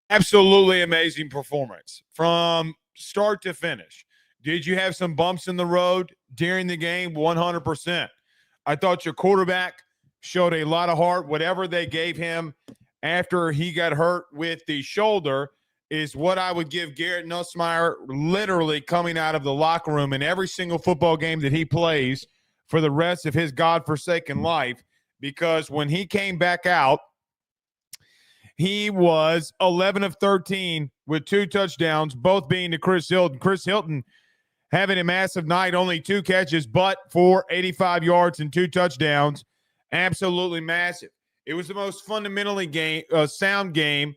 Absolutely amazing performance from start to finish. Did you have some bumps in the road during the game? 100%. I thought your quarterback showed a lot of heart. Whatever they gave him after he got hurt with the shoulder is what I would give Garrett Nussmeier literally coming out of the locker room in every single football game that he plays for the rest of his godforsaken life, because when he came back out, he was 11 of 13 with 2 touchdowns, both being to Chris Hilton. Chris Hilton having a massive night, only 2 catches, but for 85 yards and 2 touchdowns. Absolutely massive. It was the most fundamentally sound game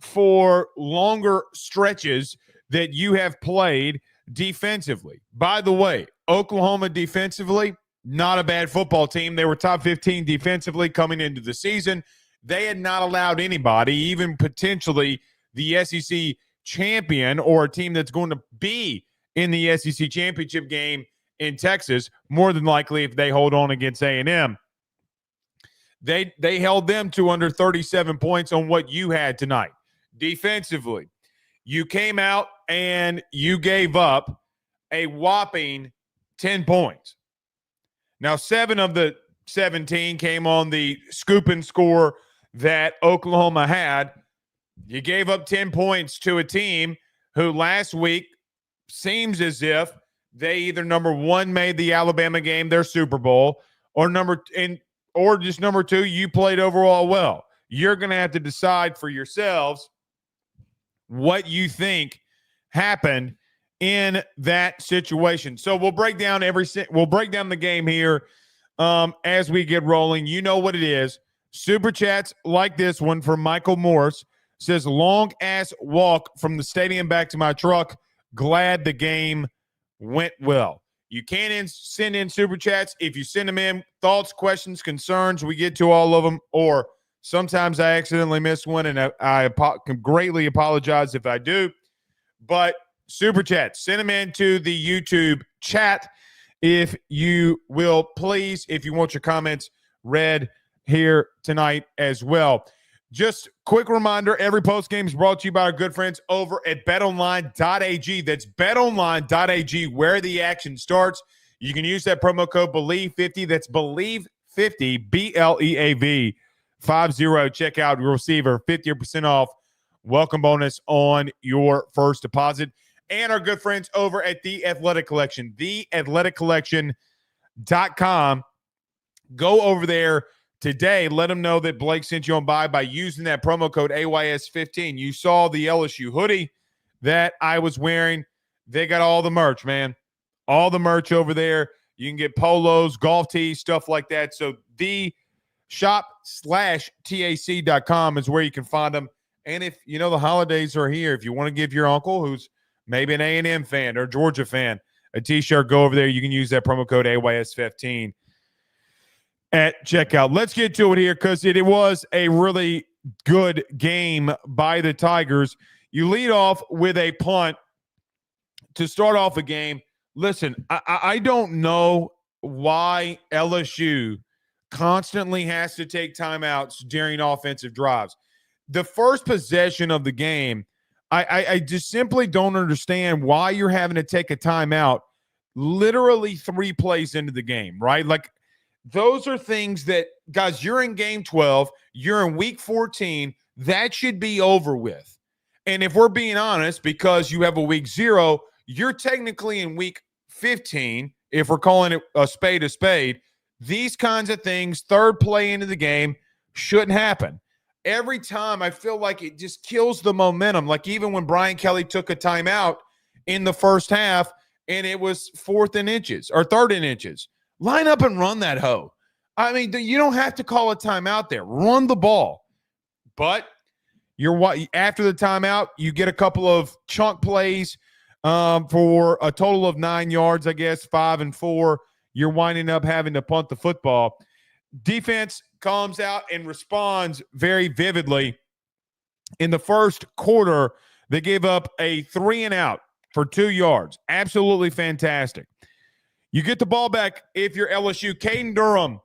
for longer stretches that you have played defensively. By the way, Oklahoma defensively, not a bad football team. They were top 15 defensively coming into the season. They had not allowed anybody, even potentially the SEC champion or a team that's going to be in the SEC championship game in Texas, more than likely if they hold on against A&M. They held them to under 37 points on what you had tonight. Defensively, you came out and you gave up a whopping 10 points. Now, 7 of the 17 came on the scoop and score that Oklahoma had. You gave up 10 points to a team who last week seems as if they either, number one, made the Alabama game their Super Bowl, or just number two, you played overall well. You're going to have to decide for yourselves what you think happened in that situation. So we'll break down the game here as we get rolling. You know what it is. Super chats like this one from Michael Morse says, long ass walk from the stadium back to my truck. Glad the game went well. You can send in super chats. If you send them in, thoughts, questions, concerns, we get to all of them. Or sometimes I accidentally miss one, and I greatly apologize if I do. But super chats, send them into the YouTube chat if you will, please, if you want your comments read here tonight as well. Just quick reminder, every post game is brought to you by our good friends over at betonline.ag. That's betonline.ag, where the action starts. You can use that promo code BELIEVE50. That's BELIEVE50, BLEAV 50. Check out your receiver, 50% off. Welcome bonus on your first deposit. And our good friends over at The Athletic Collection, theathleticcollection.com. Go over there today. Let them know that Blake sent you on by using that promo code AYS15. You saw the LSU hoodie that I was wearing. They got all the merch, man. All the merch over there. You can get polos, golf tees, stuff like that. So the shop/TAC.com is where you can find them. And if, you know, the holidays are here, if you want to give your uncle, who's maybe an A&M fan or Georgia fan, a T-shirt, go over there. You can use that promo code AYS15 at checkout. Let's get to it here because it was a really good game by the Tigers. You lead off with a punt to start off a game. Listen, I don't know why LSU constantly has to take timeouts during offensive drives. The first possession of the game, I just simply don't understand why you're having to take a timeout literally 3 plays into the game, right? Like, those are things that, guys, you're in game 12, you're in week 14, that should be over with. And if we're being honest, because you have a week 0, you're technically in week 15, if we're calling it a spade. These kinds of things, third play into the game, shouldn't happen. Every time I feel like it just kills the momentum. Like even when Brian Kelly took a timeout in the first half and it was 4th and inches or 3rd and inches. Line up and run that hoe. I mean, you don't have to call a timeout there. Run the ball. But after the timeout, you get a couple of chunk plays for a total of 9 yards, I guess, 5 and 4. You're winding up having to punt the football. Defense comes out and responds very vividly. In the first quarter, they gave up a 3-and-out for 2 yards. Absolutely fantastic. You get the ball back if you're LSU. Caden Durham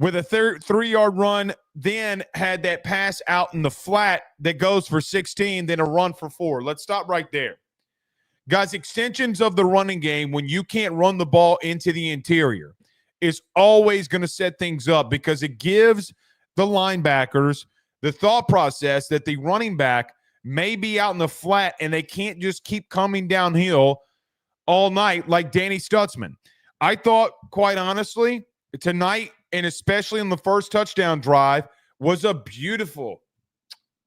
with a 3-yard run, then had that pass out in the flat that goes for 16, then a run for 4. Let's stop right there. Guys, extensions of the running game, when you can't run the ball into the interior, is always going to set things up because it gives the linebackers the thought process that the running back may be out in the flat and they can't just keep coming downhill all night like Danny Stutzman. I thought, quite honestly, tonight, and especially in the first touchdown drive, was a beautiful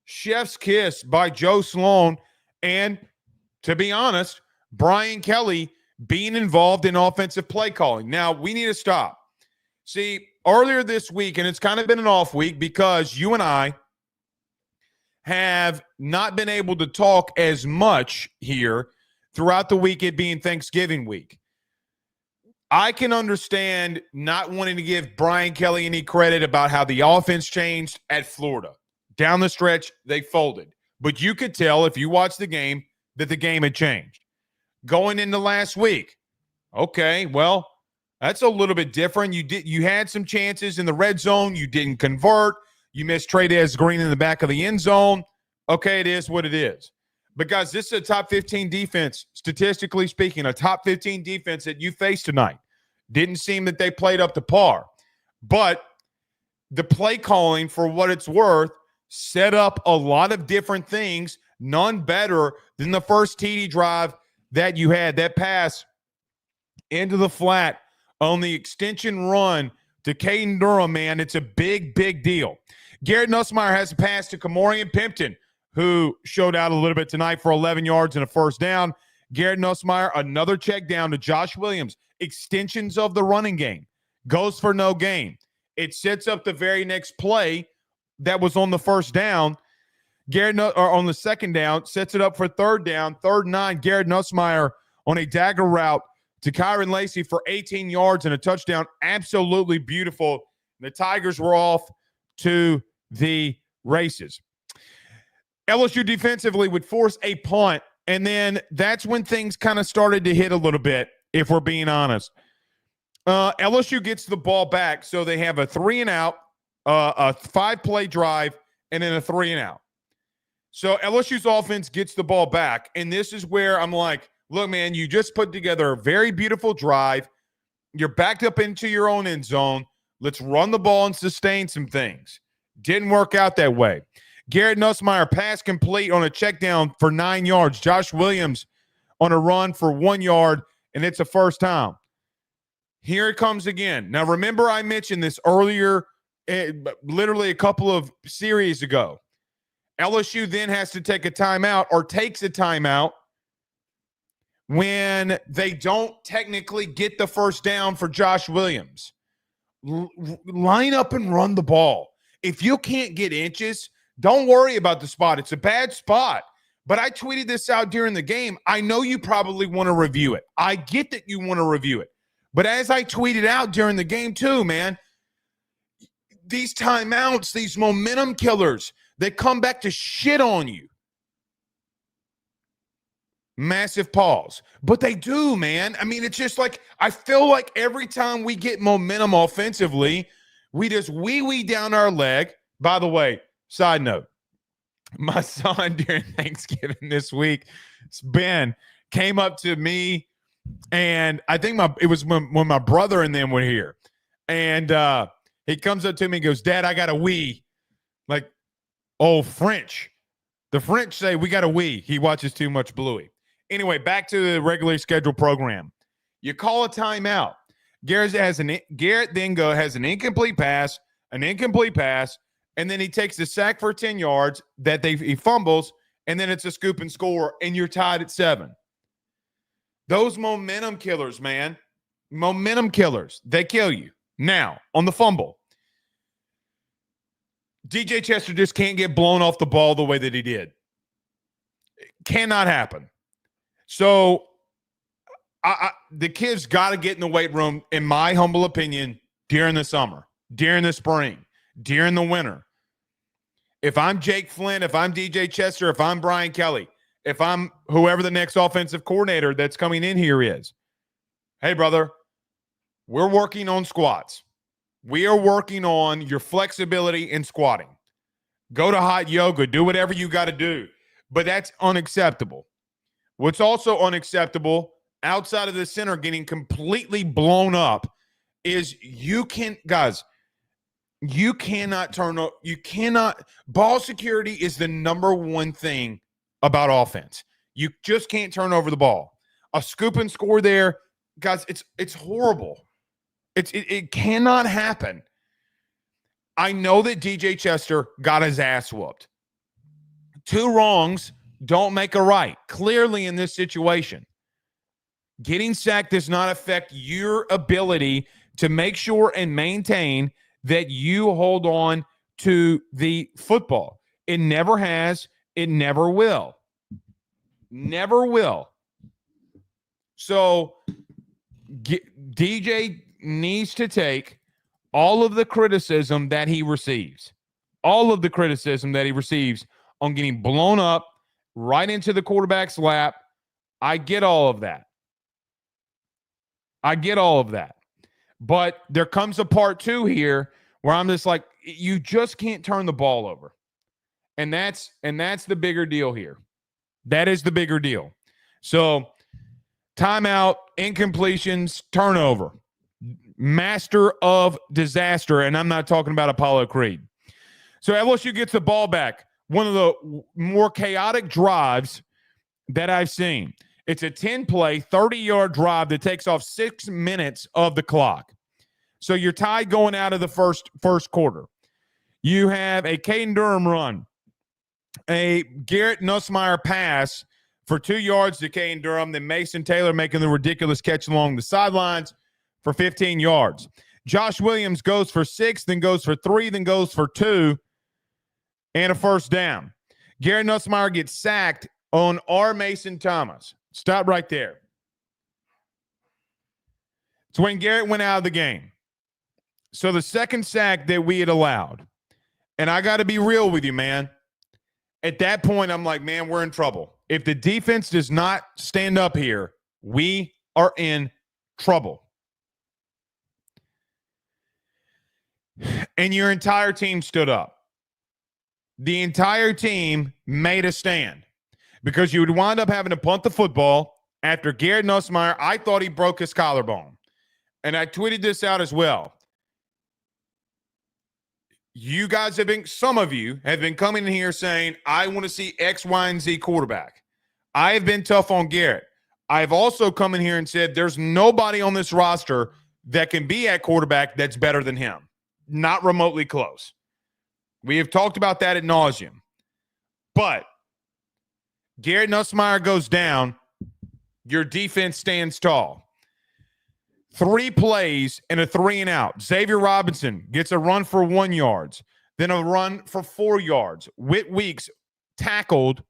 chef's kiss by Joe Sloan and, to be honest, Brian Kelly being involved in offensive play calling. Now, we need to stop. See, earlier this week, and it's kind of been an off week because you and I have not been able to talk as much here throughout the week, it being Thanksgiving week. I can understand not wanting to give Brian Kelly any credit about how the offense changed at Florida. Down the stretch, they folded. But you could tell if you watched the game that the game had changed. Going into last week, okay, well, that's a little bit different. You had some chances in the red zone. You didn't convert. You missed Trey Green in the back of the end zone. Okay, it is what it is. But, guys, this is a top 15 defense, statistically speaking, a top 15 defense that you faced tonight. Didn't seem that they played up to par. But the play calling, for what it's worth, set up a lot of different things, none better than the first TD drive that you had. That pass into the flat on the extension run to Caden Durham, man, it's a big, big deal. Garrett Nussmeier has a pass to Kamorian Pimpton, who showed out a little bit tonight for 11 yards and a first down. Garrett Nussmeier, another check down to Josh Williams. Extensions of the running game. Goes for no gain. It sets up the very next play that was on the first down. On the second down, sets it up for third down. 3rd and 9, Garrett Nussmeier on a dagger route to Kyron Lacey for 18 yards and a touchdown. Absolutely beautiful. The Tigers were off to the races. LSU defensively would force a punt, and then that's when things kind of started to hit a little bit, if we're being honest. LSU gets the ball back, so they have a 3-and-out, a 5-play drive, and then a 3-and-out. So LSU's offense gets the ball back, and this is where I'm like, look, man, you just put together a very beautiful drive. You're backed up into your own end zone. Let's run the ball and sustain some things. Didn't work out that way. Garrett Nussmeier, pass complete on a check down for 9 yards. Josh Williams on a run for 1 yard, and it's a first down. Here it comes again. Now, remember I mentioned this earlier, literally a couple of series ago. LSU then has to take a timeout or takes a timeout when they don't technically get the first down for Josh Williams. Line up and run the ball. If you can't get inches, don't worry about the spot. It's a bad spot. But I tweeted this out during the game. I know you probably want to review it. I get that you want to review it. But as I tweeted out during the game too, man, these timeouts, these momentum killers, they come back to shit on you. Massive pause. But they do, man. I mean, it's just like, I feel like every time we get momentum offensively, we just wee down our leg. By the way, side note, my son during Thanksgiving this week, Ben, came up to me, and I think it was when my brother and them were here. And he comes up to me and goes, Dad, I got a wee. Like, oh, French. The French say we got a wee. He watches too much Bluey. Anyway, back to the regularly scheduled program. You call a timeout. Garrett has an incomplete pass, and then he takes the sack for 10 yards that he fumbles, and then it's a scoop and score, and you're tied at 7. Those momentum killers, man. Momentum killers. They kill you. Now, on the fumble, DJ Chester just can't get blown off the ball the way that he did. It cannot happen. So the kids got to get in the weight room, in my humble opinion, during the summer, during the spring, during the winter. If I'm Jake Flynn, if I'm DJ Chester, if I'm Brian Kelly, if I'm whoever the next offensive coordinator that's coming in here is, hey, brother, we're working on squats. We are working on your flexibility in squatting. Go to hot yoga. Do whatever you got to do. But that's unacceptable. What's also unacceptable outside of the center getting completely blown up is you cannot ball security is the number one thing about offense. You just can't turn over the ball. A scoop and score there, guys, it's horrible. It cannot happen. I know that DJ Chester got his ass whooped. 2 wrongs don't make a right. Clearly in this situation, getting sacked does not affect your ability to make sure and maintain that you hold on to the football. It never has. It never will. Never will. So DJ needs to take all of the criticism that he receives. All of the criticism that he receives on getting blown up right into the quarterback's lap. I get all of that. But there comes a part 2 here where I'm just like, you just can't turn the ball over. And that's the bigger deal here. That is the bigger deal. So timeout, incompletions, turnover. Master of disaster. And I'm not talking about Apollo Creed. So LSU gets the ball back. One of the more chaotic drives that I've seen. It's a 10-play, 30-yard drive that takes off 6 minutes of the clock. So you're tied going out of the first quarter. You have a Caden Durham run, a Garrett Nussmeier pass for 2 yards to Caden Durham, then Mason Taylor making the ridiculous catch along the sidelines for 15 yards. Josh Williams goes for 6, then goes for 3, then goes for 2, and a first down. Garrett Nussmeier gets sacked on R. Mason Thomas. Stop right there. It's when Garrett went out of the game. So the second sack that we had allowed, and I got to be real with you, man. At that point, I'm like, man, we're in trouble. If the defense does not stand up here, we are in trouble. And your entire team stood up. The entire team made a stand because you would wind up having to punt the football after Garrett Nussmeier. I thought he broke his collarbone. And I tweeted this out as well. You guys some of you have been coming in here saying, I want to see X, Y, and Z quarterback. I have been tough on Garrett. I've also come in here and said there's nobody on this roster that can be at quarterback that's better than him. Not remotely close. We have talked about that ad nauseum. But Garrett Nussmeier goes down. Your defense stands tall. 3 plays and a 3-and-out. Xavier Robinson gets a run for 1 yard, then a run for 4 yards. Whit Weeks tackled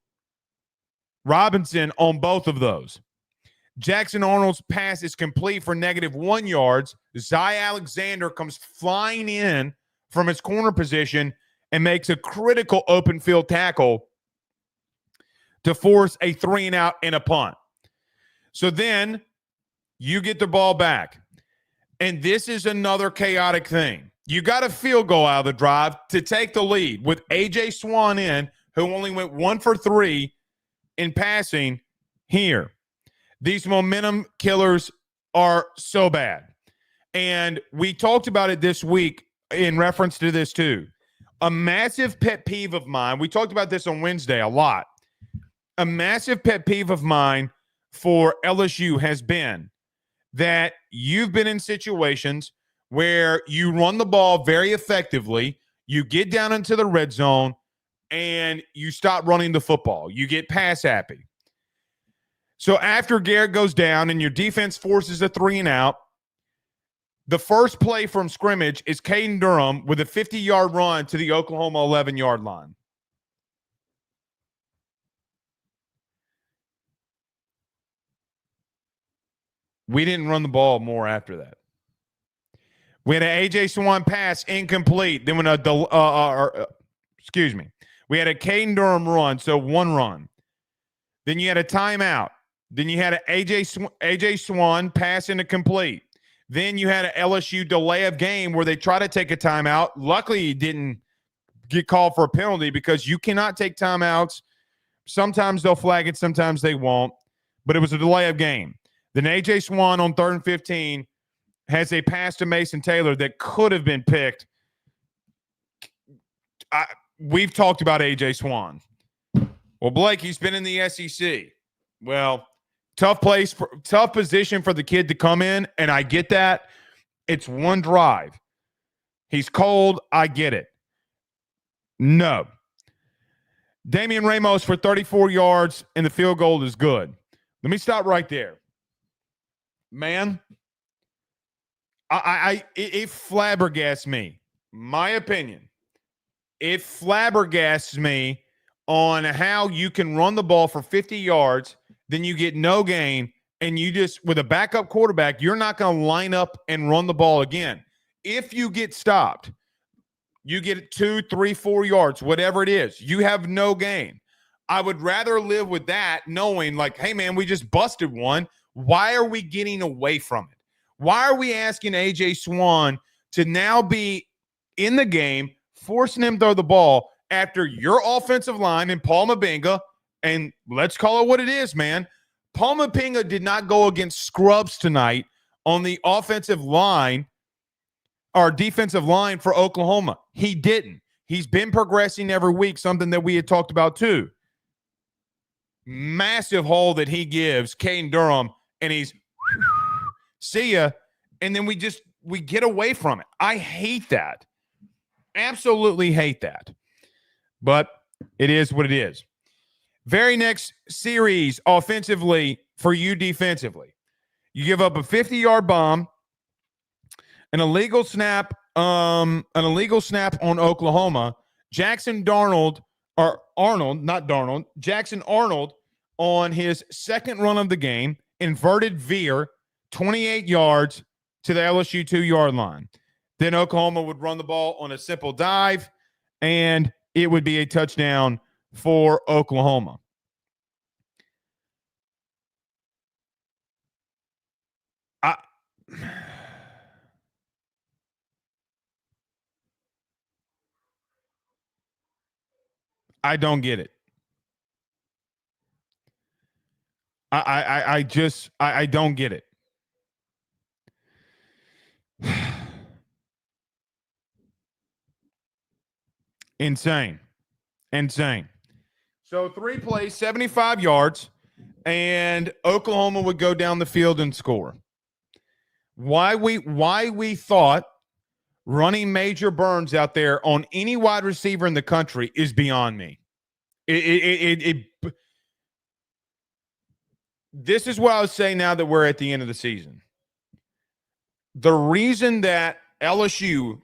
Robinson on both of those. Jackson Arnold's pass is complete for -1 yards. Zy Alexander comes flying in from his corner position and makes a critical open field tackle to force a 3-and-out and a punt. So then you get the ball back. And this is another chaotic thing. You got a field goal out of the drive to take the lead with A.J. Swan in, who only went 1 for 3 in passing here. These momentum killers are so bad. And we talked about it this week in reference to this too. A massive pet peeve of mine, we talked about this on Wednesday a lot. A massive pet peeve of mine for LSU has been that you've been in situations where you run the ball very effectively, you get down into the red zone, and you stop running the football. You get pass happy. So after Garrett goes down and your defense forces a 3-and-out, the first play from scrimmage is Caden Durham with a 50-yard run to the Oklahoma 11-yard line. We didn't run the ball more after that. We had an A.J. Swan pass incomplete. Then we had we had a Caden Durham run, so 1 run. Then you had a timeout. Then you had an A.J. Swan pass into complete. Then you had an LSU delay of game where they try to take a timeout. Luckily, he didn't get called for a penalty because you cannot take timeouts. Sometimes they'll flag it, sometimes they won't. But it was a delay of game. Then A.J. Swan on 3rd and 15 has a pass to Mason Taylor that could have been picked. We've talked about A.J. Swan. Well, Blake, he's been in the SEC. Well, tough position for the kid to come in, and I get that. It's one drive. He's cold. I get it. No. Damian Ramos for 34 yards, and the field goal is good. Let me stop right there. Man, it flabbergasts me. My opinion. It flabbergasts me on how you can run the ball for 50 yards, then you get no gain, and you just, with a backup quarterback, you're not going to line up and run the ball again. If you get stopped, you get 2, 3, 4 yards, whatever it is, you have no gain. I would rather live with that knowing like, hey, man, we just busted one. Why are we getting away from it? Why are we asking A.J. Swan to now be in the game, forcing him to throw the ball after your offensive line and Paul Mabinga, and let's call it what it is, man. Paul Mabinga did not go against scrubs tonight on the offensive line or defensive line for Oklahoma. He didn't. He's been progressing every week, something that we had talked about too. Massive hole that he gives Caden Durham, and he's see ya, and then we get away from it. I hate that. Absolutely hate that. But it is what it is. Very next series offensively for you defensively. You give up a 50-yard bomb, an illegal snap on Oklahoma. Jackson Arnold on his second run of the game, inverted veer, 28 yards to the LSU 2-yard line. Then Oklahoma would run the ball on a simple dive, and it would be a touchdown for Oklahoma. I don't get it. I don't get it. Insane. So 3 plays, 75 yards, and Oklahoma would go down the field and score. Why we thought running Major Burns out there on any wide receiver in the country is beyond me. This is what I was saying now that we're at the end of the season. The reason that LSU,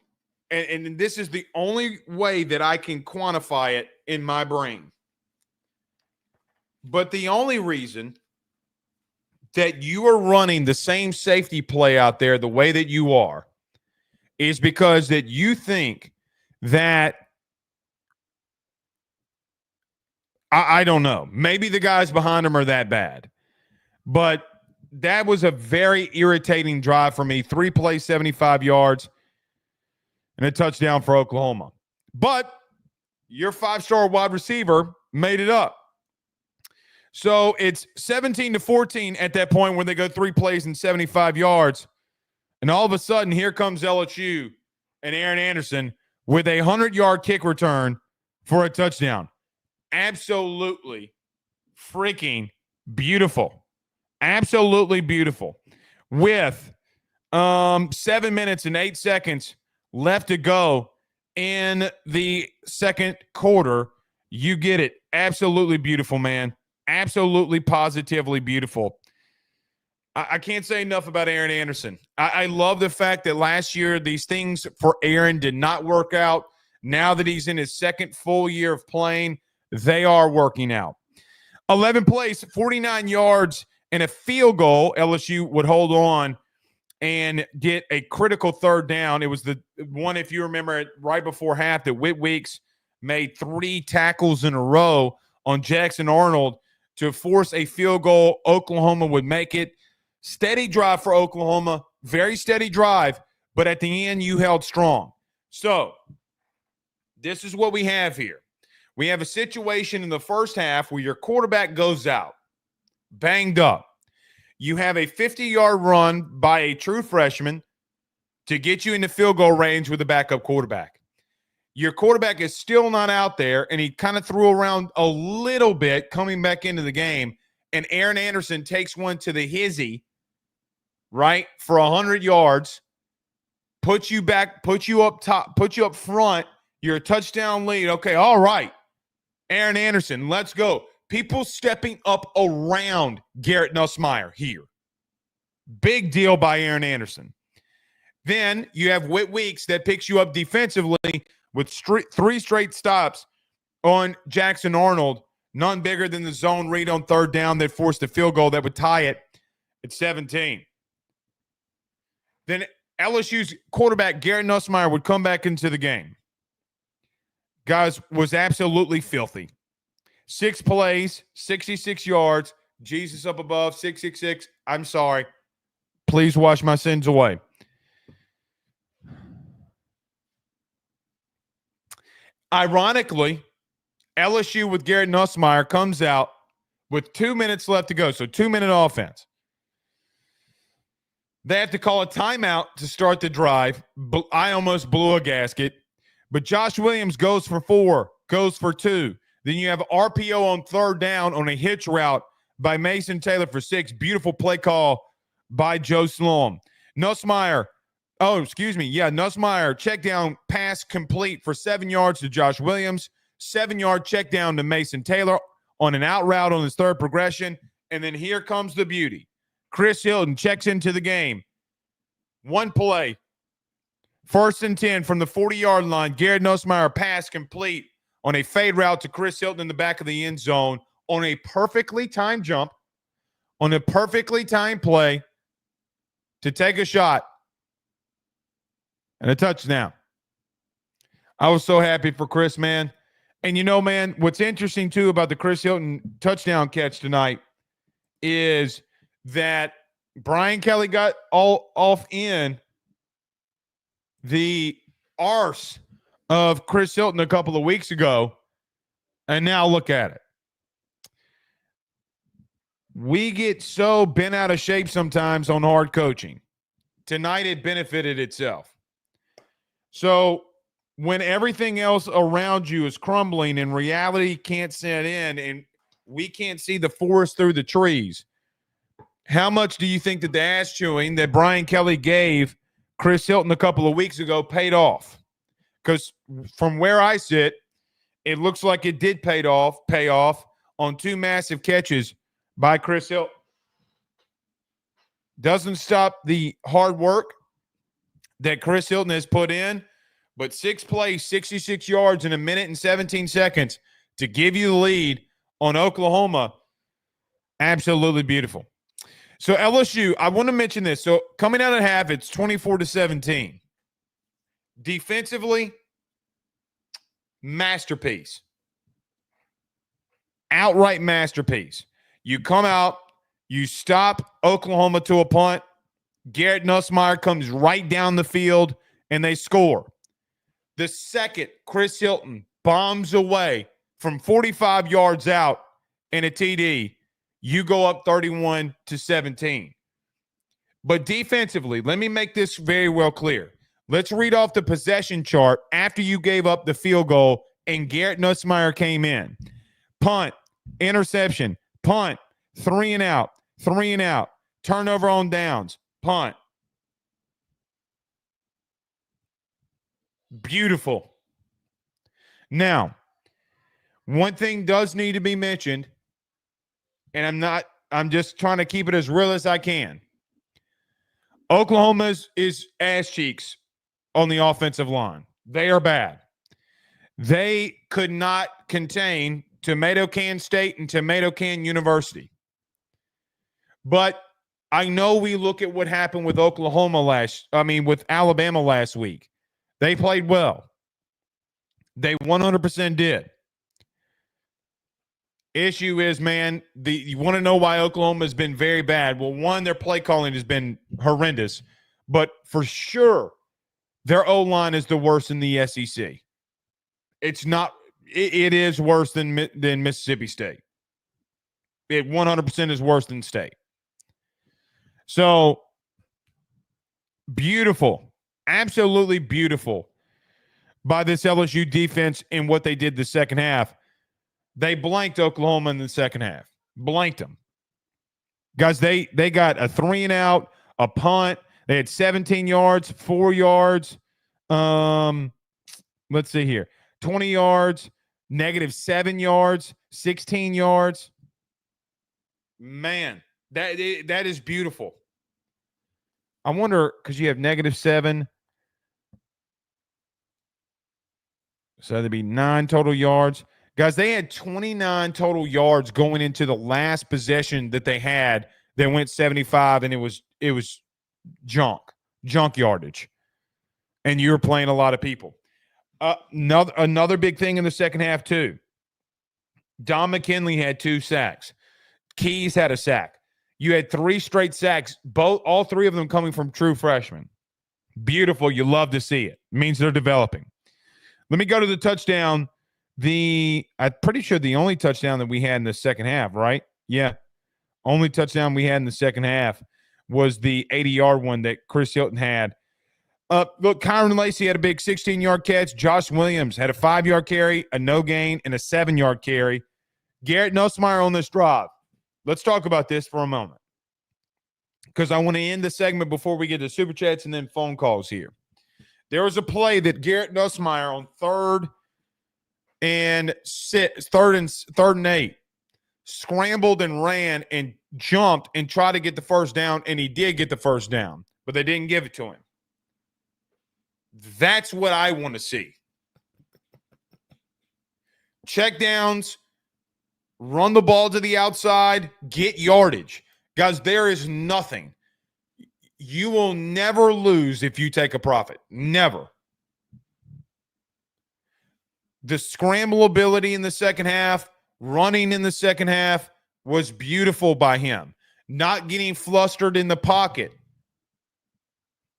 and this is the only way that I can quantify it in my brain, but the only reason that you are running the same safety play out there the way that you are is because that you think that, I don't know, maybe the guys behind them are that bad. But that was a very irritating drive for me. 3 plays, 75 yards, and a touchdown for Oklahoma. But your 5-star wide receiver made it up. So it's 17-14 at that point when they go 3 plays and 75 yards. And all of a sudden, here comes LSU and Aaron Anderson with a 100-yard kick return for a touchdown. Absolutely freaking beautiful. Absolutely beautiful. With 7 minutes and 8 seconds left to go in the second quarter, you get it. Absolutely beautiful, man. Absolutely positively beautiful. I can't say enough about Aaron Anderson. I love the fact that last year these things for Aaron did not work out. Now that he's in his second full year of playing, they are working out. 11 plays, 49 yards, and a field goal. LSU would hold on and get a critical third down. It was the one, if you remember it, right before half, that Whit Weeks made 3 tackles in a row on Jackson Arnold to force a field goal. Oklahoma would make it. Steady drive for Oklahoma. very steady drive, but at the end you held strong. So this is what we have here. We have a situation in the first half where your quarterback goes out, banged up. You have a 50-yard run by a true freshman to get you into field goal range with a backup quarterback. Your quarterback is still not out there, and he kind of threw around a little bit coming back into the game, and Aaron Anderson takes one to the hizzy, right, for 100 yards, puts you back, puts you up top, puts you up front. You're a touchdown lead. Okay, all right. Aaron Anderson, let's go. People stepping up around Garrett Nussmeier here. Big deal by Aaron Anderson. Then you have Whit Weeks that picks you up defensively with three straight stops on Jackson Arnold, none bigger than the zone read on third down that forced a field goal that would tie it at 17. Then LSU's quarterback, Garrett Nussmeier, would come back into the game. Guys, was absolutely filthy. 6 plays, 66 yards, Jesus up above, 666. I'm sorry. Please wash my sins away. Ironically, LSU with Garrett Nussmeier comes out with 2 minutes left to go, so 2-minute offense. They have to call a timeout to start the drive. I almost blew a gasket. But Josh Williams goes for 4, goes for 2. Then you have RPO on third down on a hitch route by Mason Taylor for 6. Beautiful play call by Joe Sloan. Nussmeier, check down pass complete for 7 yards to Josh Williams. 7-yard check down to Mason Taylor on an out route on his third progression. And then here comes the beauty. Chris Hilton checks into the game. One play. 1st and 10 from the 40-yard line. Garrett Nussmeier pass complete on a fade route to Chris Hilton in the back of the end zone on a perfectly timed jump, on a perfectly timed play to take a shot and a touchdown. I was so happy for Chris, man. And you know, man, what's interesting too about the Chris Hilton touchdown catch tonight is that Brian Kelly got all off in the arse of Chris Hilton a couple of weeks ago, and now look at it. We get so bent out of shape sometimes on hard coaching. Tonight it benefited itself. So when everything else around you is crumbling and reality can't set in and we can't see the forest through the trees, how much do you think that the ass chewing that Brian Kelly gave Chris Hilton a couple of weeks ago paid off? Because from where I sit, it looks like it did pay off on 2 massive catches by Chris Hilton. Doesn't stop the hard work that Chris Hilton has put in, but 6 plays, 66 yards in 1 minute and 17 seconds to give you the lead on Oklahoma. Absolutely beautiful. So LSU, I want to mention this. So coming out of half, it's 24-17. Defensively, masterpiece. Outright masterpiece. You come out, you stop Oklahoma to a punt. Garrett Nussmeier comes right down the field, and they score. The second Chris Hilton bombs away from 45 yards out in a TD, you go up 31-17. But defensively, let me make this very well clear. Let's read off the possession chart after you gave up the field goal and Garrett Nussmeier came in. Punt, interception, punt, 3 and out, turnover on downs, punt. Beautiful. Now, one thing does need to be mentioned, and I'm just trying to keep it as real as I can. Oklahoma's is ass cheeks on the offensive line. They are bad. They could not contain Tomato Can State and Tomato Can University. But I know we look at what happened with with Alabama last week. They played well. They 100% did. Issue is, man, you want to know why Oklahoma has been very bad. Well, one, their play calling has been horrendous. but for sure, their O-line is the worst in the SEC. It's not. It is worse than Mississippi State. It 100% is worse than State. So beautiful, absolutely beautiful by this LSU defense in what they did the second half. They blanked Oklahoma in the second half. Blanked them. Guys, they got a 3-and-out, a punt. They had 17 yards, 4 yards. Let's see here. 20 yards, -7 yards, 16 yards. Man, that is beautiful. I wonder, because you have -7. So that'd be 9 total yards. Guys, they had 29 total yards going into the last possession that they had that went 75, and it was junk yardage. And you were playing a lot of people. Another big thing in the second half, too. Don McKinley had 2 sacks. Keys had a sack. You had 3 straight sacks, all 3 of them coming from true freshmen. Beautiful. You love to see it. It means they're developing. Let me go to the touchdown. I'm pretty sure the only touchdown that we had in the second half, right? Yeah. Only touchdown we had in the second half was the 80-yard one that Chris Hilton had. Look, Kyron Lacey had a big 16-yard catch. Josh Williams had a 5-yard carry, a no gain, and a 7-yard carry. Garrett Nussmeier on this drive. Let's talk about this for a moment, because I want to end the segment before we get to Super Chats and then phone calls here. There was a play that Garrett Nussmeier on third and 8 scrambled and ran and jumped and tried to get the first down, and he did get the first down, but they didn't give it to him. That's what I want to see. Check downs, run the ball to the outside, get yardage. Guys, there is nothing. You will never lose if you take a profit. Never. The scramble ability in the second half, running in the second half was beautiful by him. Not getting flustered in the pocket.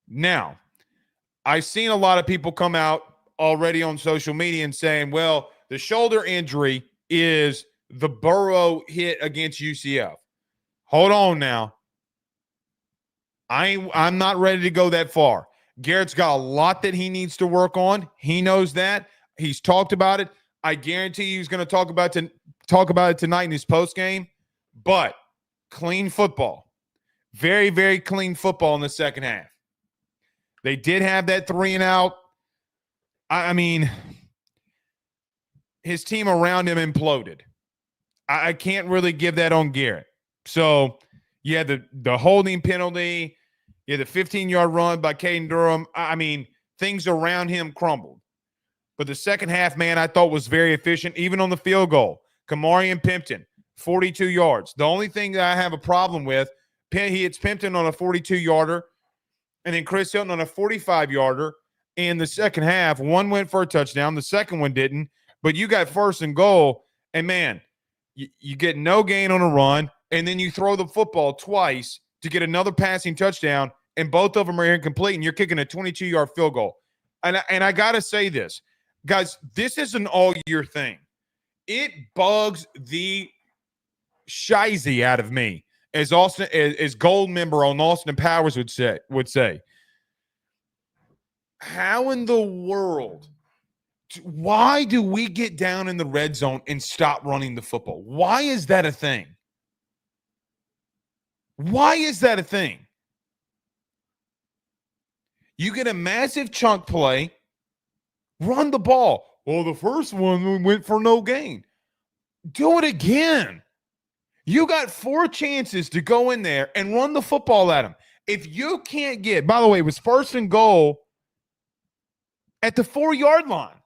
Now, I've seen a lot of people come out already on social media and saying, well, the shoulder injury is the Burrow hit against UCF. Hold on now. I'm not ready to go that far. Garrett's got a lot that he needs to work on. He knows that. He's talked about it. I guarantee you he's going to talk about it tonight in his postgame. But clean football. Very, very clean football in the second half. They did have that 3-and-out. I mean, his team around him imploded. I can't really give that on Garrett. So, you had the holding penalty. You had the 15-yard run by Caden Durham. I mean, things around him crumbled. But the second half, man, I thought was very efficient, even on the field goal. Kamarian Pimpton, 42 yards. The only thing that I have a problem with, he hits Pimpton on a 42-yarder, and then Chris Hilton on a 45-yarder. In the second half, one went for a touchdown. The second one didn't. But you got first and goal, and, man, you get no gain on a run, and then you throw the football twice to get another passing touchdown, and both of them are incomplete, and you're kicking a 22-yard field goal. And I got to say this. Guys, this is an all-year thing. It bugs the shizy out of me, as Gold member on Austin Powers would say. How in the world, why do we get down in the red zone and stop running the football? Why is that a thing? Why is that a thing? You get a massive chunk play, run the ball. Well, the first one went for no gain. Do it again. You got 4 chances to go in there and run the football at him. If you can't get, by the way, it was first and goal at the 4-yard line.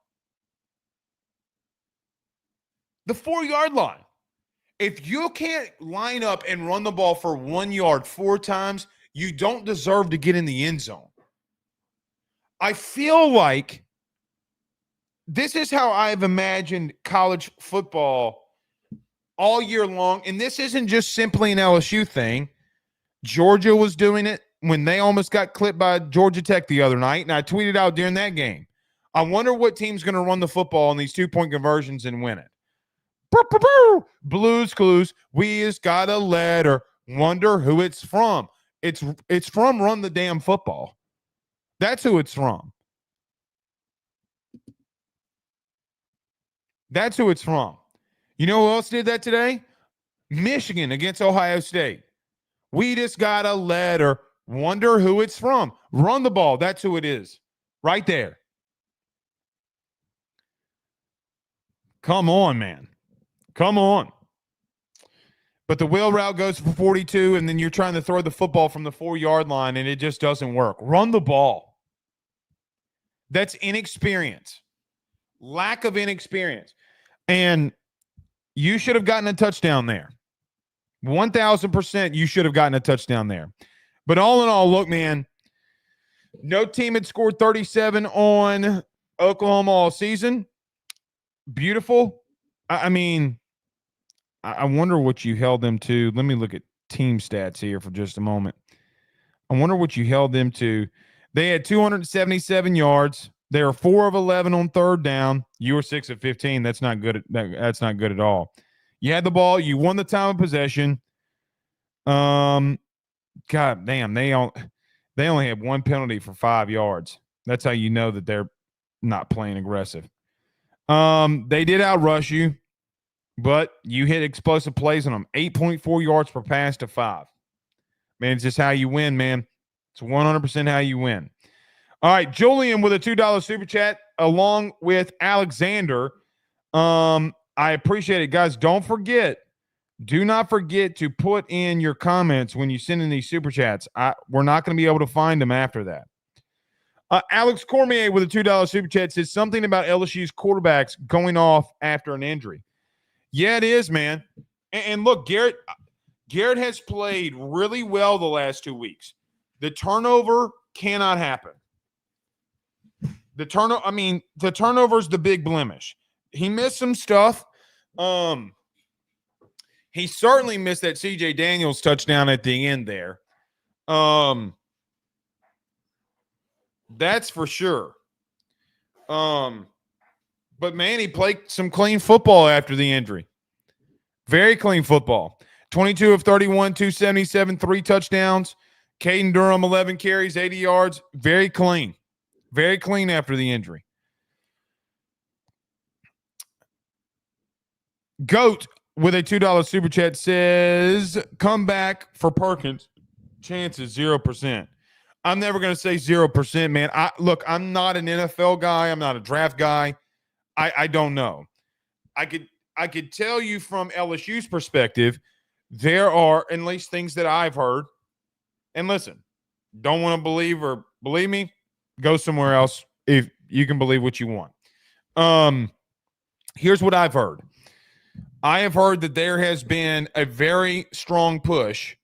The 4-yard line. If you can't line up and run the ball for 1 yard 4 times, you don't deserve to get in the end zone. I feel like this is how I've imagined college football all year long, and this isn't just simply an LSU thing. Georgia was doing it. when they almost got clipped by Georgia Tech the other night, and I tweeted out during that game, I wonder what team's going to run the football on these 2-point conversions and win it. Blues Clues, we just got a letter. Wonder who it's from. It's from Run the Damn Football. That's who it's from. That's who it's from. You know who else did that today? Michigan against Ohio State. We just got a letter. Wonder who it's from. Run the ball. That's who it is. Right there. Come on, man. Come on. But the wheel route goes for 42, and then you're trying to throw the football from the 4-yard line, and it just doesn't work. Run the ball. That's inexperience. Lack of inexperience. And you should have gotten a touchdown there. 1,000% you should have gotten a touchdown there. But all in all, look, man, no team had scored 37 on Oklahoma all season. Beautiful. I mean, I wonder what you held them to. Let me look at team stats here for just a moment. I wonder what you held them to. They had 277 yards. They were 4 of 11 on third down. You were 6 of 15. That's not good. That's not good at all. You had the ball. You won the time of possession. God damn, they only had one penalty for 5 yards. That's how you know that they're not playing aggressive. They did outrush you, but you hit explosive plays on them. 8.4 yards per pass to 5. Man, it's just how you win, man. It's 100% how you win. All right, Julian with a $2 super chat along with Alexander. I appreciate it, guys. Do not forget to put in your comments when you send in these super chats. We're not going to be able to find them after that. Alex Cormier with a $2 super chat says something about LSU's quarterbacks going off after an injury. Yeah, it is, man. And look, Garrett has played really well the last 2 weeks. The turnover cannot happen. The turnover is the big blemish. He missed some stuff. He certainly missed that C.J. Daniels touchdown at the end there. That's for sure. But man, he played some clean football after the injury. Very clean football. 22 of 31, 277, 3 touchdowns. Caden Durham, 11 carries, 80 yards. Very clean. Very clean after the injury. Goat with a $2 super chat says, come back for Perkins. Chances 0%. I'm never going to say 0%, man. I'm not an NFL guy. I'm not a draft guy. I don't know. I could tell you from LSU's perspective, there are at least things that I've heard. And listen, don't want to believe or believe me, go somewhere else if you can believe what you want. Here's what I've heard. I have heard that there has been a very strong push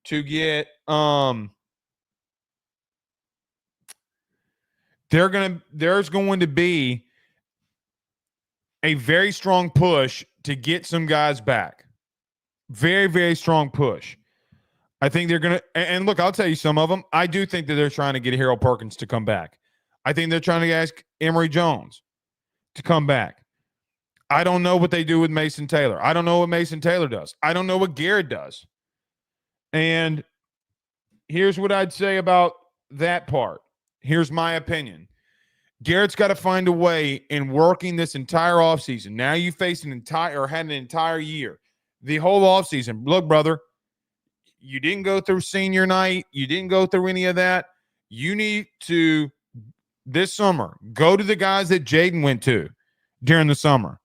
to get there's going to be a very strong push to get some guys back. Very, very strong push. I think they're going to – and look, I'll tell you some of them. I do think that they're trying to get Harold Perkins to come back. I think they're trying to ask Emory Jones to come back. I don't know what they do with Mason Taylor. I don't know what Mason Taylor does. I don't know what Garrett does. And here's what I'd say about that part. Here's my opinion. Garrett's got to find a way in working this entire offseason. Now you face had an entire year. The whole offseason. Look, brother, you didn't go through senior night. You didn't go through any of that. You need to, this summer, go to the guys that Jaden went to during the summer.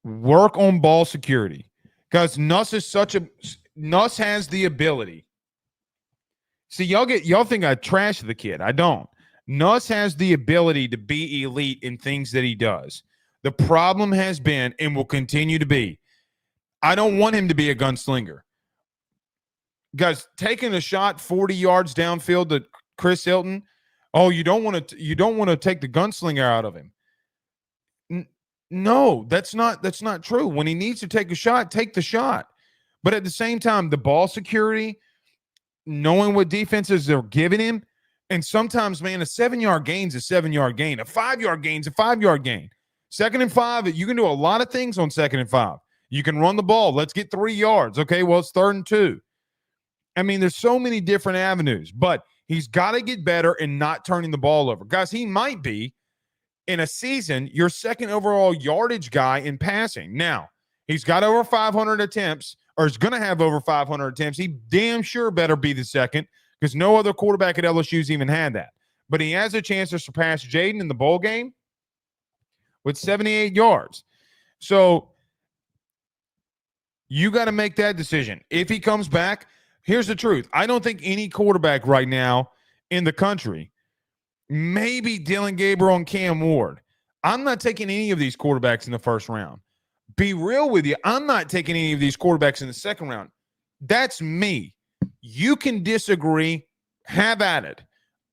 Work on ball security. Because Nuss has the ability. See, y'all think I trash the kid. I don't. Nuss has the ability to be elite in things that he does. The problem has been and will continue to be, I don't want him to be a gunslinger. Guys, taking a shot 40 yards downfield to Chris Hilton, you don't want to take the gunslinger out of him. No, that's not true. When he needs to take a shot, take the shot. But at the same time, the ball security, knowing what defenses they're giving him. And sometimes, man, a 7-yard gain is a 7-yard gain. A 5-yard gain is a 5-yard gain. 2nd and 5, you can do a lot of things on 2nd and 5. You can run the ball. Let's get 3 yards. Okay, well, it's 3rd and 2. I mean, there's so many different avenues, but he's got to get better in not turning the ball over. Guys, he might be, in a season, your 2nd overall yardage guy in passing. Now, he's got over 500 attempts, or is going to have over 500 attempts. He damn sure better be the 2nd, because no other quarterback at LSU's even had that. But he has a chance to surpass Jaden in the bowl game with 78 yards. So you got to make that decision. If he comes back, here's the truth. I don't think any quarterback right now in the country, maybe Dylan Gabriel and Cam Ward. I'm not taking any of these quarterbacks in the 1st round. Be real with you. I'm not taking any of these quarterbacks in the 2nd round. That's me. You can disagree. Have at it.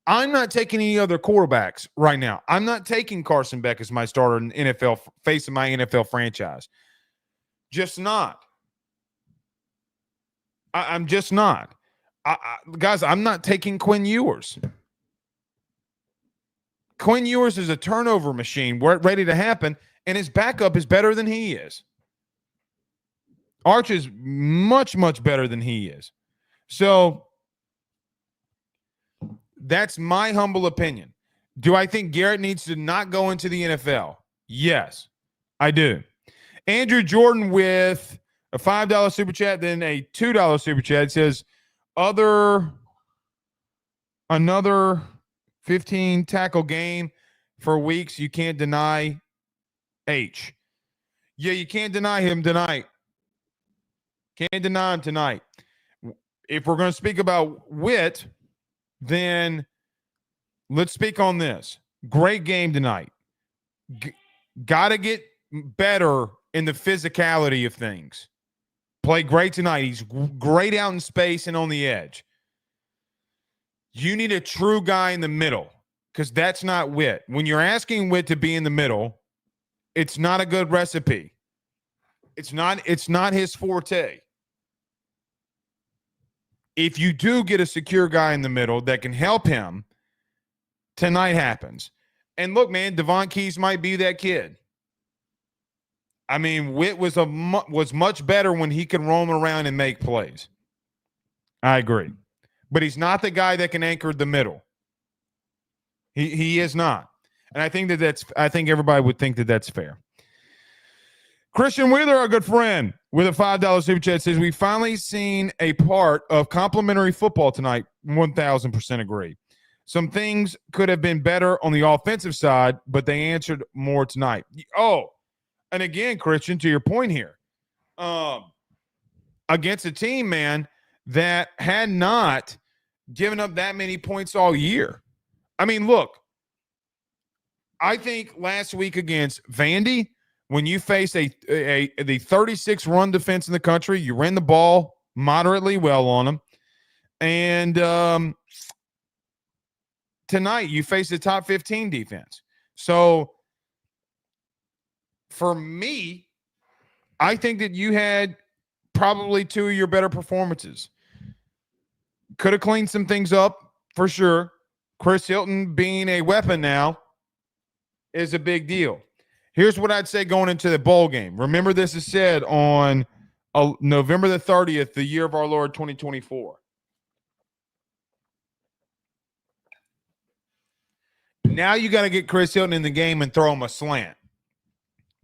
I'm not taking any other quarterbacks right now. I'm not taking Carson Beck as my starter in NFL, facing my NFL franchise. Just not. I'm just not. Guys, I'm not taking Quinn Ewers. Quinn Ewers is a turnover machine. We're ready to happen, and his backup is better than he is. Arch is much, much better than he is. So that's my humble opinion. Do I think Garrett needs to not go into the NFL? Yes, I do. Andrew Jordan with a $5 super chat, then a $2 super chat says, another 15 tackle game for weeks. You can't deny H. Yeah, you can't deny him tonight. Can't deny him tonight. If we're going to speak about Witt, then let's speak on this. Great game tonight. Got to get better in the physicality of things. Played great tonight. He's great out in space and on the edge. You need a true guy in the middle, because that's not Witt. When you're asking Witt to be in the middle, it's not a good recipe. It's not his forte. If you do get a secure guy in the middle that can help him, tonight happens. And look, man, Devon Keys might be that kid. I mean, Witt was much better when he could roam around and make plays. I agree. But he's not the guy that can anchor the middle. He is not. And I think I think everybody would think that that's fair. Christian Wheeler, our good friend, with a $5 super chat says, we finally seen a part of complimentary football tonight. 1,000% agree. Some things could have been better on the offensive side, but they answered more tonight. Oh, and again, Christian, to your point here, against a team, man, that had not given up that many points all year. I mean, look, I think last week against Vandy, when you face the 36 run defense in the country, you ran the ball moderately well on them. And tonight you face the top 15 defense. So for me, I think that you had probably 2 of your better performances. Could have cleaned some things up for sure. Chris Hilton being a weapon now is a big deal. Here's what I'd say going into the bowl game. Remember, this is said on November the 30th, the year of our Lord 2024. Now you got to get Chris Hilton in the game and throw him a slant,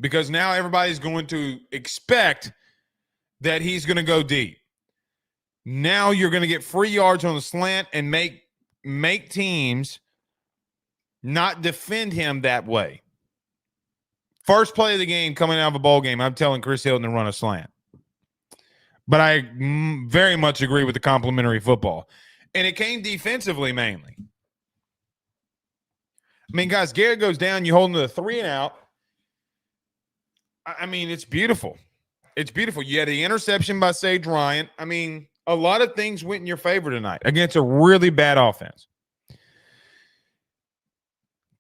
because now everybody's going to expect that he's going to go deep. Now you're going to get free yards on the slant and make teams not defend him that way. First play of the game coming out of a bowl game, I'm telling Chris Hilton to run a slant. But I very much agree with the complimentary football. And it came defensively mainly. I mean, guys, Garrett goes down, you hold him to the 3 and out. I mean, it's beautiful. It's beautiful. You had the interception by Sage Ryan. I mean, a lot of things went in your favor tonight against a really bad offense.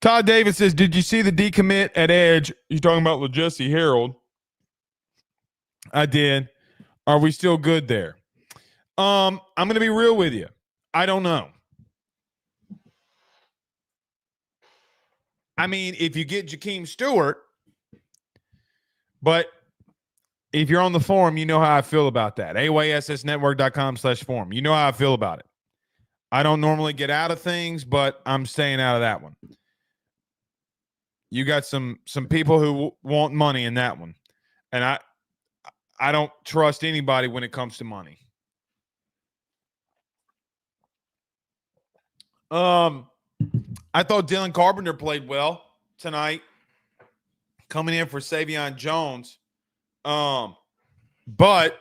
Todd Davis says, did you see the decommit at edge? You're talking about LaJesse Harold. I did. Are we still good there? I'm going to be real with you. I don't know. I mean, if you get Jakeem Stewart, but if you're on the forum, you know how I feel about that. AYSSnetwork.com/forum. You know how I feel about it. I don't normally get out of things, but I'm staying out of that one. You got some people who want money in that one. And I don't trust anybody when it comes to money. I thought Dylan Carpenter played well tonight, coming in for Savion Jones. But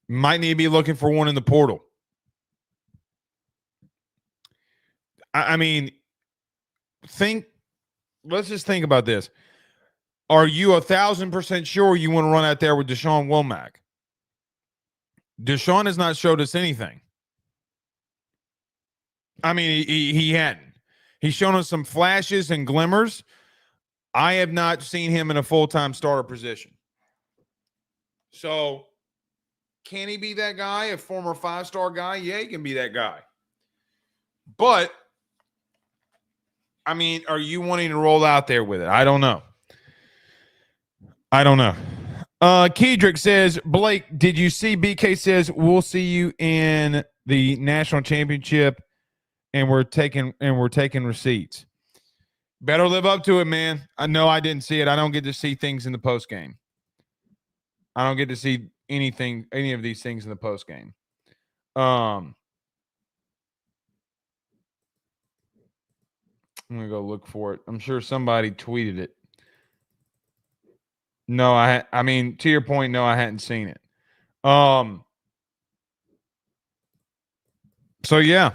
might need to be looking for one in the portal. I mean, let's just think about this. Are you 1,000% sure you want to run out there with Deshaun Womack? Deshaun has not showed us anything. I mean, he hadn't. He's shown us some flashes and glimmers. I have not seen him in a full-time starter position. So, can he be that guy, a former 5-star guy? Yeah, he can be that guy. But, I mean, are you wanting to roll out there with it? I don't know. Kedrick says, Blake, did you see BK says we'll see you in the national championship and we're taking receipts? Better live up to it, man. I know I didn't see it. I don't get to see things in the post game. I don't get to see any of these things in the post game. I'm gonna go look for it. I'm sure somebody tweeted it. No, I mean, to your point, no, I hadn't seen it. So yeah.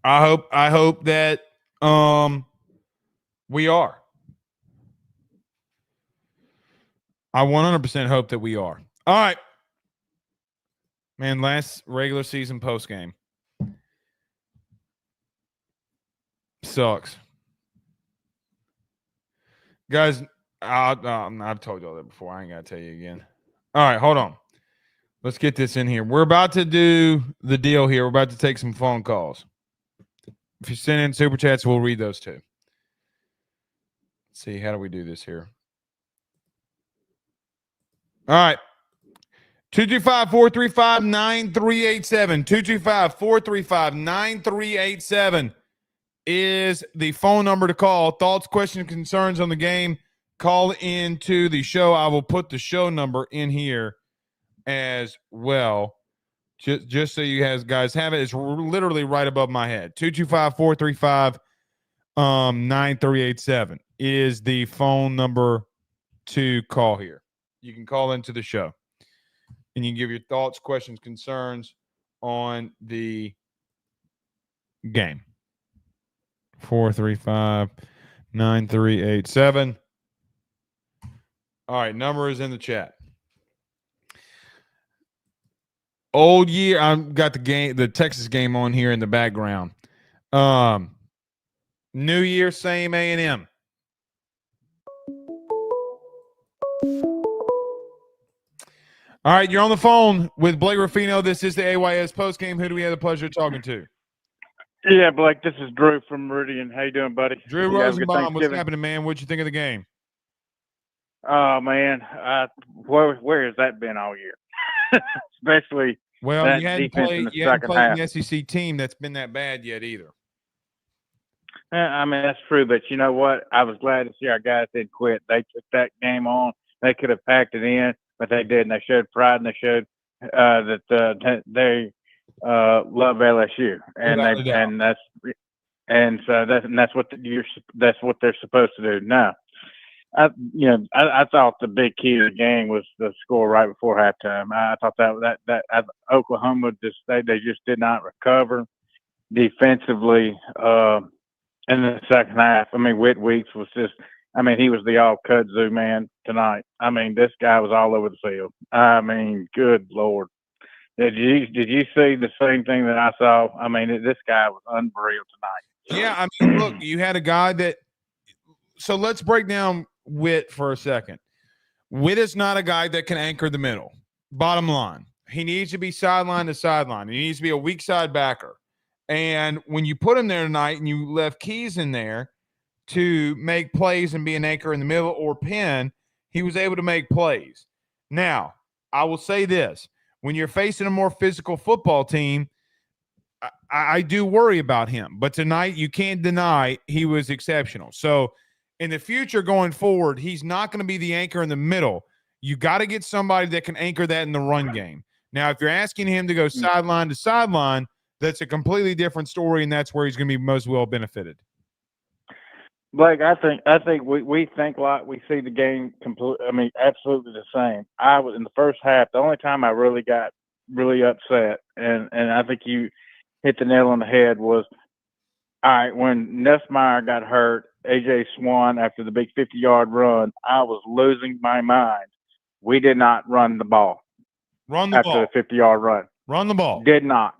I hope that we are. I 100% hope that we are. All right. Man, last regular season post game. Sucks. Guys, I've told y'all that before. I ain't got to tell you again. All right, hold on. Let's get this in here. We're about to do the deal here. We're about to take some phone calls. If you send in super chats, we'll read those too. Let's see, how do we do this here? All right. 225-435-9387. 225-435-9387 is the phone number to call. Thoughts, questions, concerns on the game, call into the show. I will put the show number in here as well. Just so you guys have it. It's literally right above my head. 225-435-9387 is the phone number to call here. You can call into the show. And you can give your thoughts, questions, concerns on the game. 435-9387. All right, number is in the chat. Old year, I've got the Texas game on here in the background. New Year, same A&M. All right, you're on the phone with Blake Ruffino. This is the AYS postgame. Who do we have the pleasure of talking to? Yeah, Blake, this is Drew from Meridian. How you doing, buddy? Drew Rosenbaum, what's happening, man? What'd you think of the game? Oh, man. Where has that been all year? Especially that you hadn't defense played, in the you hadn't second played half. an SEC team that's been that bad yet either. I mean, that's true, but you know what? I was glad to see our guys didn't quit. They took that game on. They could have packed it in, but they didn't. They showed pride, and they showed that they love LSU, and that's what they're supposed to do. Now, I thought the big key to the game was the score right before halftime. I thought that Oklahoma they just did not recover defensively in the second half. I mean, Whit Weeks was just. I mean, he was the all kudzu man tonight. I mean, this guy was all over the field. I mean, good Lord. Did you see the same thing that I saw? I mean, this guy was unreal tonight. Yeah, I mean, look, you had a guy that – so let's break down Whit for a second. Witt is not a guy that can anchor the middle. Bottom line, he needs to be sideline to sideline. He needs to be a weak side backer. And when you put him there tonight and you left Keys in there to make plays and be an anchor in the middle or pin, he was able to make plays. Now, I will say this. When you're facing a more physical football team, I do worry about him. But tonight, you can't deny he was exceptional. So in the future going forward, he's not going to be the anchor in the middle. You got to get somebody that can anchor that in the run game. Now, if you're asking him to go sideline to sideline, that's a completely different story, and that's where he's going to be most well benefited. Blake, I think we think like we see the game absolutely the same. I was in the first half. The only time I really got really upset, and I think you hit the nail on the head, was all right when Nussmeier got hurt. AJ Swan after the big 50-yard run, I was losing my mind. We did not run the ball. After the 50-yard run. Run the ball. Did not.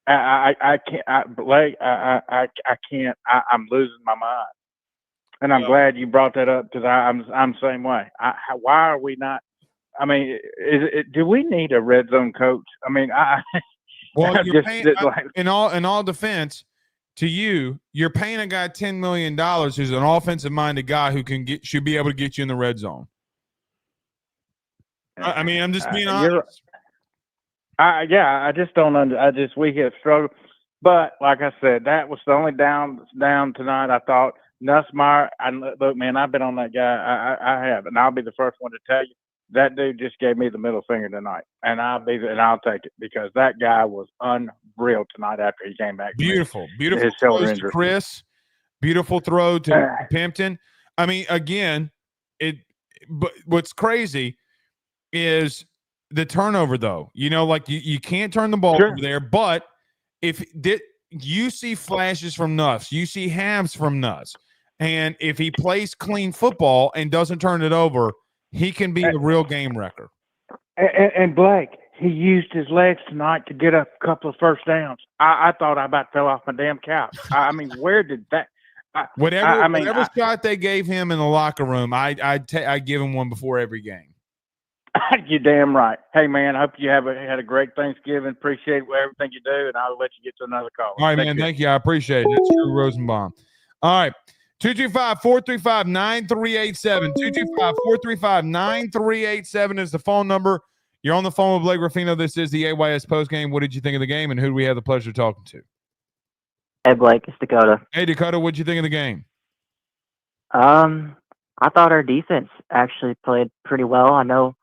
I can't. Blake, I can't. I'm losing my mind. And I'm glad you brought that up because I'm the same way. Why are we not? I mean, do we need a red zone coach? I mean, in all defense to you, you're paying a guy $10 million who's an offensive-minded guy who should be able to get you in the red zone. I mean, I'm just being honest. I just don't we have struggled. But like I said, that was the only down tonight. I thought Nussmeier, look, man, I've been on that guy. I have, and I'll be the first one to tell you that dude just gave me the middle finger tonight, and I'll take it because that guy was unreal tonight after he came back. Beautiful throws to Chris. Beautiful throw to Pimpton. I mean, again, but what's crazy is the turnover, though. You know, like you can't turn the ball over there, but you see flashes from Nuss, you see halves from Nuss, and if he plays clean football and doesn't turn it over, he can be a real game wrecker. And Blake, he used his legs tonight to get a couple of first downs. I thought I about fell off my damn couch. I mean, where did that? Whatever shot they gave him in the locker room, I'd give him one before every game. You're damn right. Hey, man, I hope you had a great Thanksgiving. Appreciate everything you do, and I'll let you get to another call. All right, man. Thank you. I appreciate it. It's Drew Rosenbaum. All right. 225-435-9387. 225-435-9387 is the phone number. You're on the phone with Blake Ruffino. This is the AYS postgame. What did you think of the game, and who do we have the pleasure of talking to? Hey, Blake. It's Dakota. Hey, Dakota. What did you think of the game? I thought our defense actually played pretty well. I know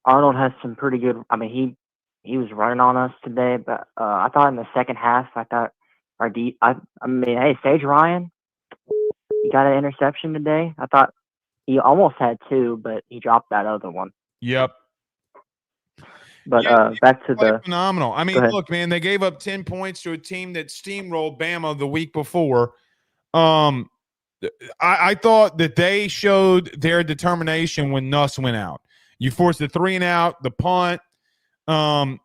Arnold has some pretty good. I mean, he was running on us today, but I thought in the second half, I thought hey, Sage Ryan, he got an interception today. I thought he almost had two, but he dropped that other one. Yep. But back to the phenomenal. I mean, look, man, they gave up 10 points to a team that steamrolled Bama the week before. I thought that they showed their determination when Nuss went out. You forced the 3-and-out, the punt. I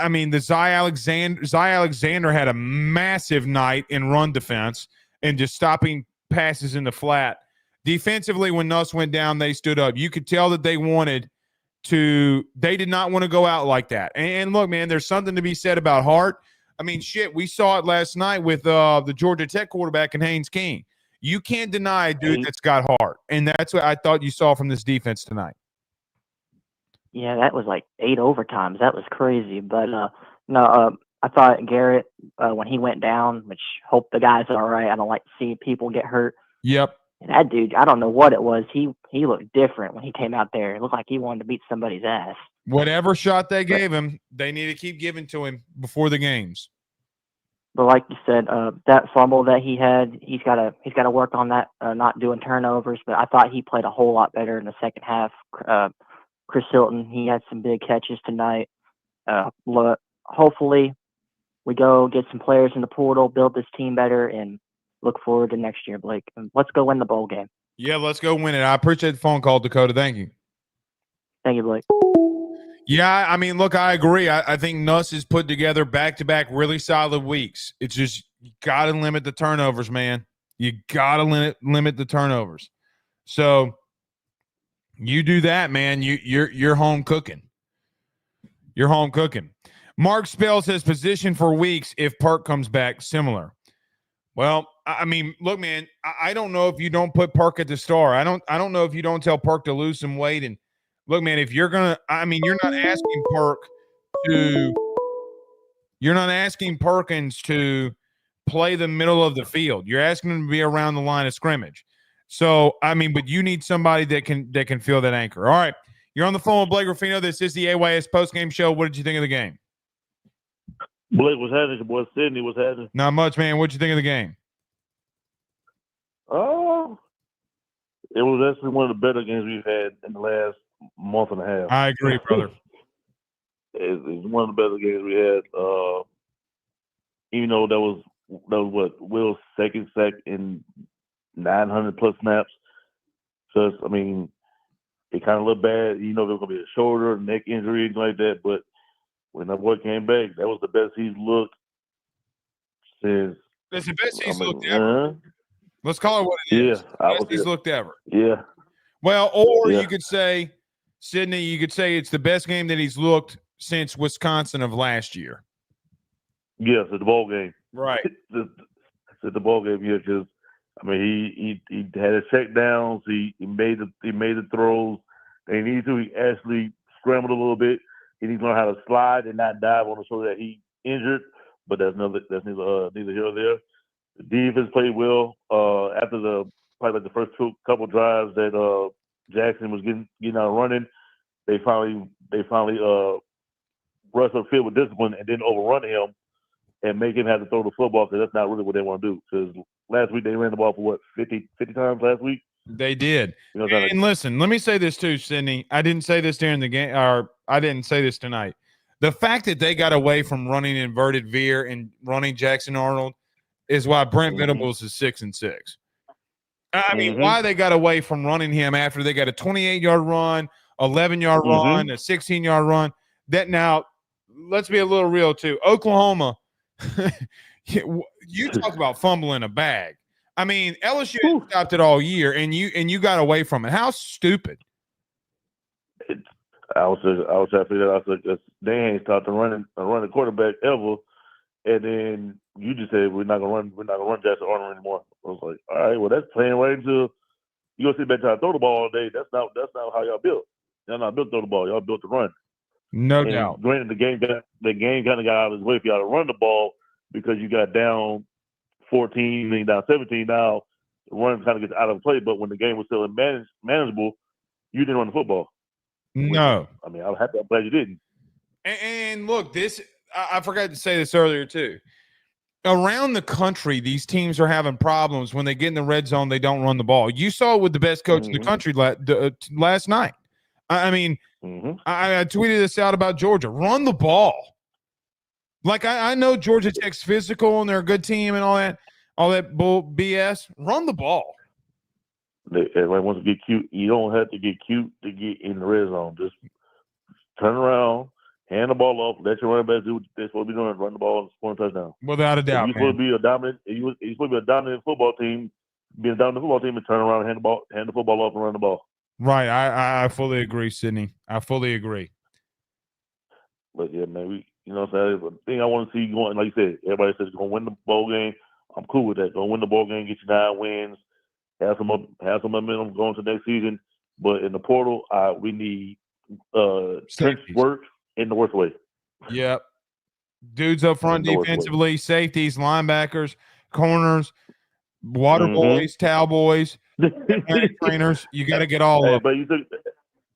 mean, the Zy Alexander had a massive night in run defense and just stopping passes in the flat. Defensively, when Nuss went down, they stood up. You could tell that they did not want to go out like that. And look, man, there's something to be said about heart. I mean, shit, we saw it last night with the Georgia Tech quarterback and Haynes King. You can't deny a dude that's got heart, and that's what I thought you saw from this defense tonight. Yeah, that was like 8 overtimes. That was crazy. But I thought Garrett when he went down, which hope the guy's all right. I don't like to see people get hurt. Yep. And that dude, I don't know what it was. He looked different when he came out there. It looked like he wanted to beat somebody's ass. Whatever shot they gave him, they need to keep giving to him before the games. But like you said, that fumble that he had, he's got to work on that, not doing turnovers. But I thought he played a whole lot better in the second half. Chris Hilton, he had some big catches tonight. Hopefully, we go get some players in the portal, build this team better, and look forward to next year, Blake. And let's go win the bowl game. Yeah, let's go win it. I appreciate the phone call, Dakota. Thank you. Thank you, Blake. Yeah, I mean, look, I agree. I think Nuss has put together back-to-back really solid weeks. It's just you got to limit the turnovers, man. You got to limit the turnovers. So You do that, man. You're home cooking. You're home cooking. Mark Spells has position for weeks if Park comes back similar. Well, I mean, look, man, I don't know if you don't put Park at the star. I don't know if you don't tell Park to lose some weight. And look, man, if you're gonna, I mean, to you're not asking Perkins to play the middle of the field. You're asking him to be around the line of scrimmage. So, I mean, but you need somebody that can feel that anchor. All right. You're on the phone with Blake Ruffino. This is the AYS postgame show. What did you think of the game? Blake, what's happening? Your boy Sydney, what's happening? Not much, man. What'd you think of the game? Oh, it was actually one of the better games we've had in the last month and a half. I agree, brother. It's one of the better games we had. Even though that was what Will's second sack in 900 plus snaps. So I mean, it kind of looked bad. You know, there was gonna be a shoulder, neck injury, anything like that. But when that boy came back, that was the best he's looked since. That's the best he's looked ever. Let's call it what it is. Yeah, Best he's looked ever. Yeah. Well, or you could say, Sydney, you could say it's the best game that he's looked since Wisconsin of last year. Yes, at the ball game. Right. At the ball game, yeah, because I mean he had his check downs, he made the throws they needed to. He actually scrambled a little bit. He needs to learn how to slide and not dive on the shoulder that he injured, but that's neither here nor there. The defense played well. After probably like the first couple drives that Jackson was getting out running, they finally rushed the field with discipline and didn't overrun him and make him have to throw the football, because that's not really what they want to do. Because last week they ran the ball for 50 times last week. They did. You know, and listen, let me say this too, Sydney. I didn't say this during the game, or I didn't say this tonight. The fact that they got away from running inverted veer and running Jackson Arnold is why Brent Venables is 6-6. I mean, why they got away from running him after they got a 28-yard run, 11-yard run, a 16-yard run. That now, let's be a little real too. Oklahoma, you talk about fumbling a bag. I mean, LSU stopped it all year, and you got away from it. How stupid! I was trying to figure that out. Because they ain't stopped running quarterback ever, and then you just said we're not gonna run Jackson Arnold anymore. I was like, all right, well that's playing right into you gonna sit back trying to throw the ball all day. That's not how y'all built. Y'all not built to throw the ball. Y'all built to run. No doubt. Granted, the game kind of got out of his way for y'all to run the ball because you got down 14, then down 17. Now the run kind of gets out of play. But when the game was still manageable, you didn't run the football. No. I mean, I'm glad you didn't. And look, I forgot to say this earlier too. Around the country, these teams are having problems when they get in the red zone. They don't run the ball. You saw it with the best coach in the country last night. I mean, I tweeted this out about Georgia. Run the ball. Like I know Georgia Tech's physical and they're a good team and all that bull BS. Run the ball. Everybody wants to get cute. You don't have to get cute to get in the red zone. Just turn around, hand the ball off, let your running backs do what they're supposed to be doing, run the ball and score a touchdown. Without a doubt, you're supposed to be a dominant. You're supposed to be a dominant football team. Be a dominant football team and turn around, hand the football off, and run the ball. Right. I fully agree, Sydney. I fully agree. But yeah, man, you know what I'm saying? The thing I want to see going, like you said, everybody says you're gonna win the ball game. I'm cool with that. Go win the ball game, get you 9 wins, have some momentum going to next season. But in the portal, we need trench work in the worst way. Yep. Dudes up front defensively, safeties, linebackers, corners, water boys, towel boys, trainers. You got to get all of them.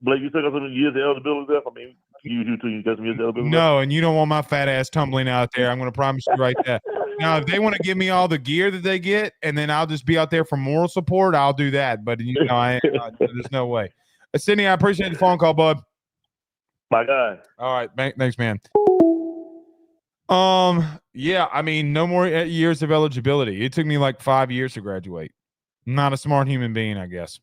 But you took us some years of eligibility left. I mean, you got some years of eligibility left. No, and you don't want my fat ass tumbling out there. I'm going to promise you right there. Now, if they want to give me all the gear that they get, and then I'll just be out there for moral support, I'll do that. But there's no way. Sydney, I appreciate the phone call, bud. My guy. All right, thanks, man. Yeah, I mean, no more years of eligibility. It took me like 5 years to graduate. I'm not a smart human being, I guess.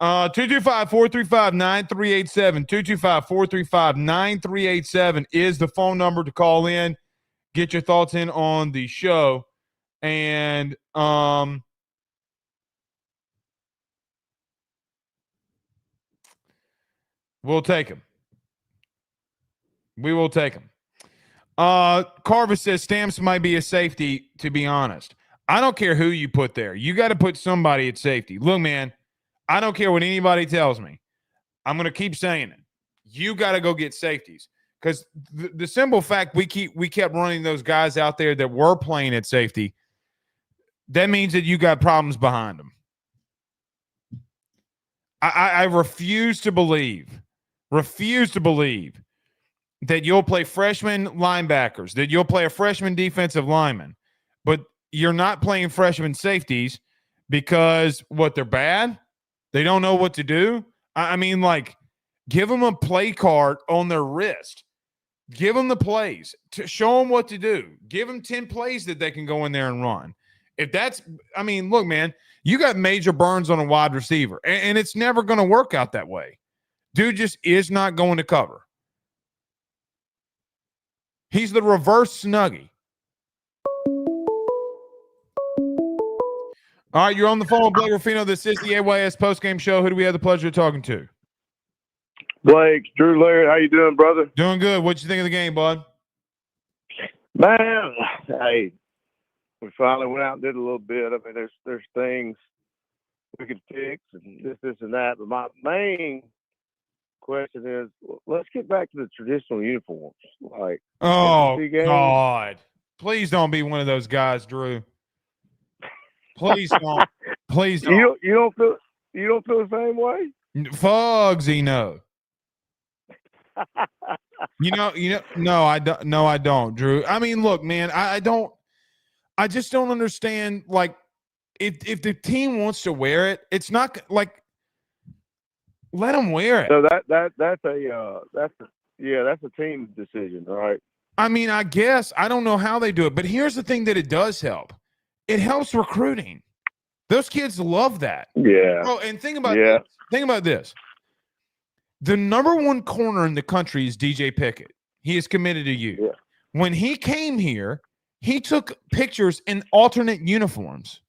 225-435-9387. 225-435-9387 is the phone number to call in. Get your thoughts in on the show. And We'll take him. We will take him. Carver says Stamps might be a safety, to be honest. I don't care who you put there. You got to put somebody at safety. Look, man, I don't care what anybody tells me. I'm going to keep saying it. You got to go get safeties because the simple fact we kept running those guys out there that were playing at safety, that means that you got problems behind them. I refuse to believe that you'll play freshman linebackers, that you'll play a freshman defensive lineman, but you're not playing freshman safeties because what, they're bad? They don't know what to do? I mean, like, give them a play card on their wrist. Give them the plays. To show them what to do. Give them 10 plays that they can go in there and run. If that's – I mean, look, man, you got major burns on a wide receiver, and it's never going to work out that way. Dude just is not going to cover. He's the reverse Snuggie. All right, you're on the phone with Blake Ruffino. This is the AYS postgame show. Who do we have the pleasure of talking to? Blake, Drew Laird, how you doing, brother? Doing good. What'd you think of the game, bud? Man, hey, we finally went out and did a little bit. I mean, there's things we could fix and this and that. But my main question is, let's get back to the traditional uniforms. Like, oh, SEC games. God. Please don't be one of those guys, Drew. Please don't. Please don't. You don't feel the same way? Fugsy, no. No, I don't, Drew. I mean, look, man, I just don't understand. Like, if the team wants to wear it, it's not like, let them wear it. So that's a team decision, right? I mean, I guess I don't know how they do it, but here's the thing that it does help. It helps recruiting. Those kids love that. Yeah. Oh, and think about this. The number one corner in the country is DJ Pickett. He is committed to you. Yeah. When he came here, he took pictures in alternate uniforms.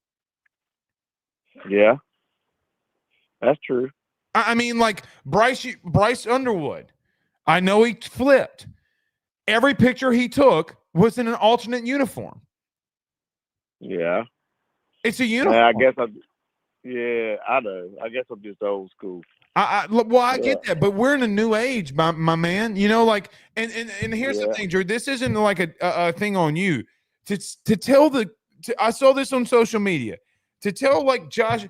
Yeah. That's true. I mean, like Bryce Underwood. I know he flipped. Every picture he took was in an alternate uniform. Yeah. It's a uniform. I know. I guess I'm just old school. I get that, but we're in a new age, my man. You know, like, and here's the thing, Drew. This isn't like a thing on you. To tell I saw this on social media. To tell like Josh,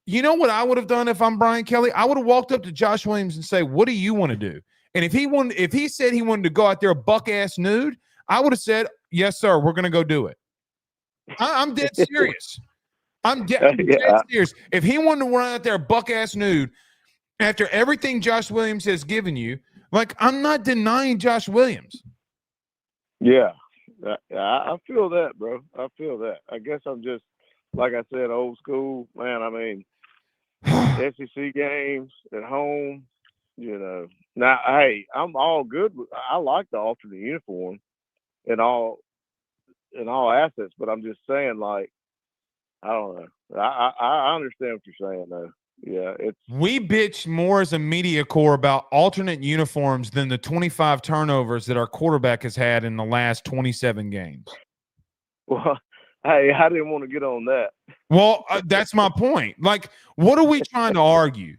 you know what I would have done if I'm Brian Kelly? I would have walked up to Josh Williams and say, "What do you want to do?" And if he said he wanted to go out there buck ass nude, I would have said, "Yes, sir. We're gonna go do it." I'm dead serious. I'm dead serious. If he wanted to run out there buck ass nude after everything Josh Williams has given you, like, I'm not denying Josh Williams. Yeah, I feel that, bro. I feel that. I guess I'm just, like I said, old school, man. I mean, SEC games at home, you know. Now, hey, I'm all good with. I like the alternate uniform in all assets, but I'm just saying, like, I don't know. I understand what you're saying, though. Yeah, we bitch more as a media corps about alternate uniforms than the 25 turnovers that our quarterback has had in the last 27 games. Well, hey, I didn't want to get on that. Well, that's my point. Like, what are we trying to argue?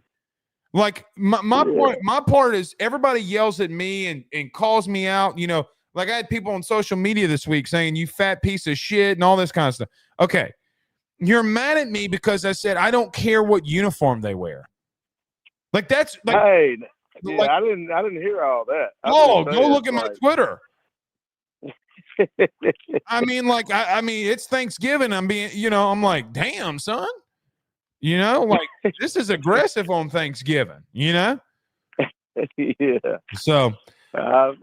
Like, my part is everybody yells at me and calls me out. You know, like I had people on social media this week saying, "You fat piece of shit," and all this kind of stuff. Okay. You're mad at me because I said I don't care what uniform they wear. Like, that's like, hey, yeah, like, I didn't hear all that. Go look at my Twitter. I mean, like, I mean, it's Thanksgiving. I'm like, damn, son. You know, like, this is aggressive on Thanksgiving. You know. Yeah. So, yeah,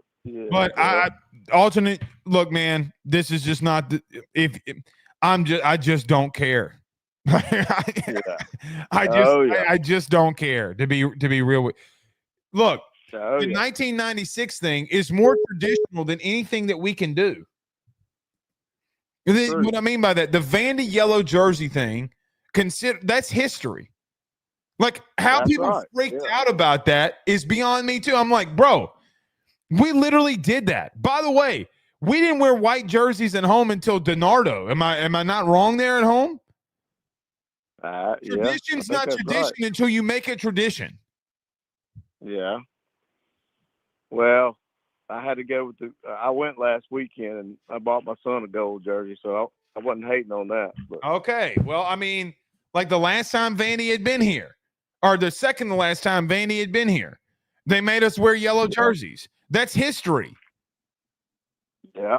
but yeah. Alternate. Look, man, this is just not I just don't care. I just don't care to be real. Look, the 1996 thing is more traditional than anything that we can do. What I mean by that, the Vandy yellow jersey thing, that's history. Like, how That's people right. freaked Yeah. out about that is beyond me, too. I'm like, bro, we literally did that. By the way, we didn't wear white jerseys at home until DiNardo. Am I not wrong there at home? Yeah, I Tradition's think not that's tradition right. until you make it tradition. Yeah. Well, I had to go with I went last weekend and I bought my son a gold jersey, so I wasn't hating on that. But Okay. Well, I mean, like the last time Vandy had been here, or the second to last time Vandy had been here, they made us wear yellow jerseys. That's history. yeah,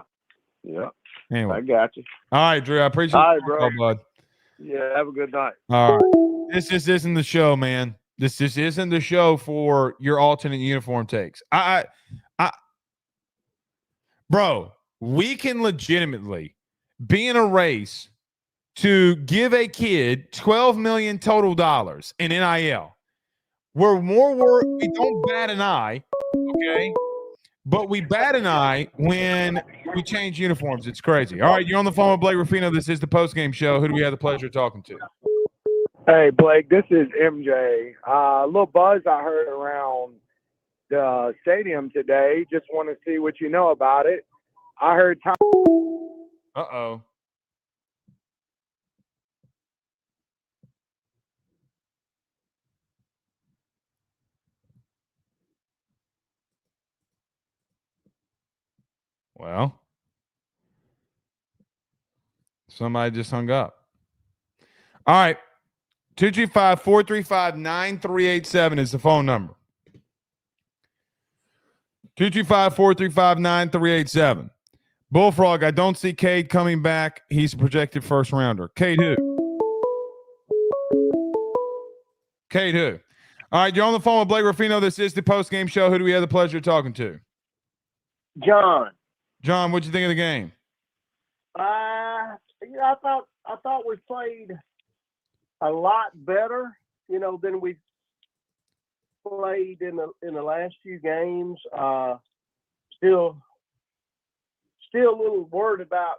Anyway. I got you. All right, Drew. I appreciate All right, the bro. call, bud. Yeah, have a good night. All right. This just isn't the show, man. This just isn't the show for your alternate uniform takes. Bro, we can legitimately be in a race to give a kid $12 million total dollars in NIL. We're more worried. We don't bat an eye, okay? But we bat an eye when we change uniforms. It's crazy. All right, you're on the phone with Blake Ruffino. This is the postgame show. Who do we have the pleasure of talking to? Hey, Blake, this is MJ. A little buzz I heard around the stadium today. Just want to see what you know about it. I heard Tom. Uh-oh. Well, somebody just hung up. All right. 225-435-9387 is the phone number. 225-435-9387. Bullfrog, I don't see Cade coming back. He's a projected first rounder. Cade who? Cade who? All right, you're on the phone with Blake Ruffino. This is the postgame show. Who do we have the pleasure of talking to? John. John, what'd you think of the game? I thought we played a lot better, than we played in the last few games. Still a little worried about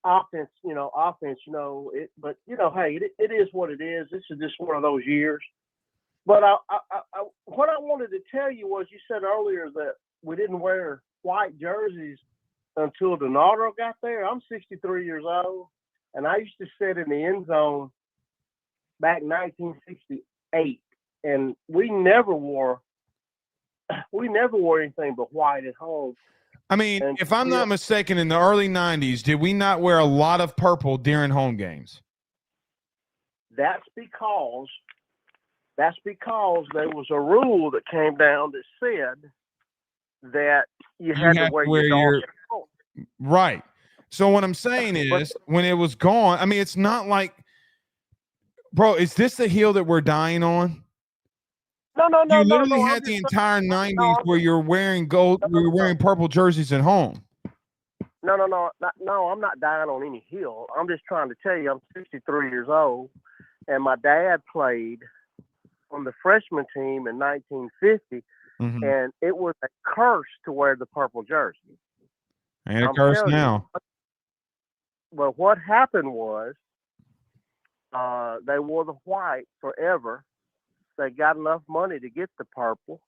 offense. But hey, it is what it is. This is just one of those years. But what I wanted to tell you was, you said earlier that we didn't wear white jerseys until DiNardo got there. I'm 63 years old, and I used to sit in the end zone back in 1968, and we never wore anything but white at home. I mean, if I'm not mistaken, in the early 90s, did we not wear a lot of purple during home games? That's because there was a rule that came down that said that you had to wear your right. So what I'm saying is, when it was gone, I mean, it's not like, bro, is this the hill that we're dying on? No. You literally had the entire 90s where you're wearing gold, you're wearing purple jerseys at home. No, I'm not dying on any hill. I'm just trying to tell you, I'm 63 years old, and my dad played on the freshman team in 1950, and it was a curse to wear the purple jersey. Ain't a curse now. Well, what happened was they wore the white forever. They got enough money to get the purple.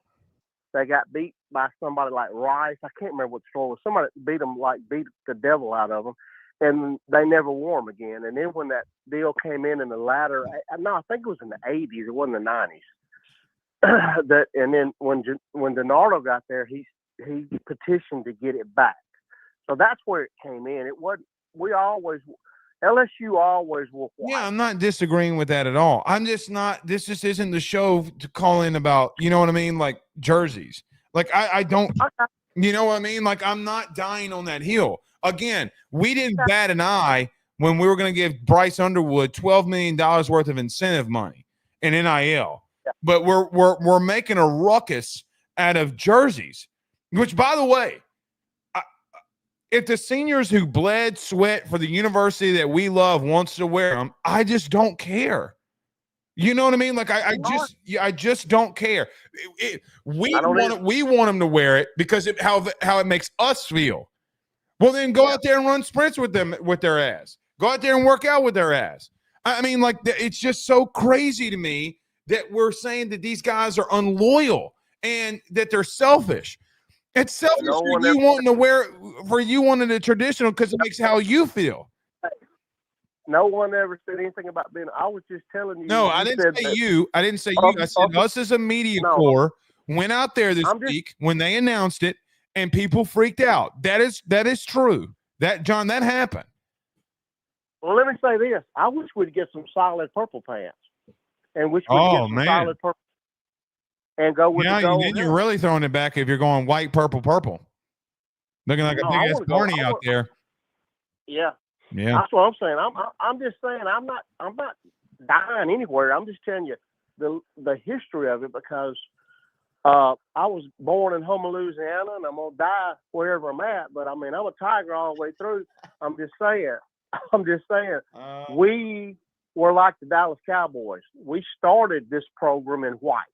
They got beat by somebody like Rice. I can't remember what the score was. Somebody beat the devil out of them, and they never wore them again. And then when that deal came in the latter, I think it was in the 80s. It wasn't the 90s. And then when DiNardo got there, he petitioned to get it back. So that's where it came in. It wasn't. LSU always wore white. Yeah, I'm not disagreeing with that at all. I'm just not. This just isn't the show to call in about. You know what I mean? Like jerseys. Like I don't. You know what I mean? Like I'm not dying on that hill. Again, we didn't bat an eye when we were going to give Bryce Underwood $12 million worth of incentive money in NIL, but we're making a ruckus out of jerseys. Which, by the way, if the seniors who bled sweat for the university that we love wants to wear them, I just don't care. You know what I mean? Like I just don't care. We want them to wear it because how it makes us feel. Well, then go out there and run sprints with them with their ass. Go out there and work out with their ass. I mean, like, it's just so crazy to me that we're saying that these guys are unloyal and that they're selfish. It's selfish No for one you ever- wanting the traditional because it makes how you feel. No one ever said anything about being. I was just telling you. No, you I didn't said say that- you. I didn't say you. I said us as a media corps went out there this week when they announced it, and people freaked out. That is true. That John, that happened. Well, let me say this. I wish we'd get some solid purple pants, and wish we'd get some solid purple, and go with the gold. Then you're really throwing it back if you're going white, purple, purple. Looking like a big ass Barney out there. Yeah. Yeah. That's what I'm saying. I'm just saying I'm not dying anywhere. I'm just telling you the history of it because I was born in Houma, Louisiana, and I'm gonna die wherever I'm at. But I mean, I'm a Tiger all the way through. I'm just saying. We were like the Dallas Cowboys. We started this program in white.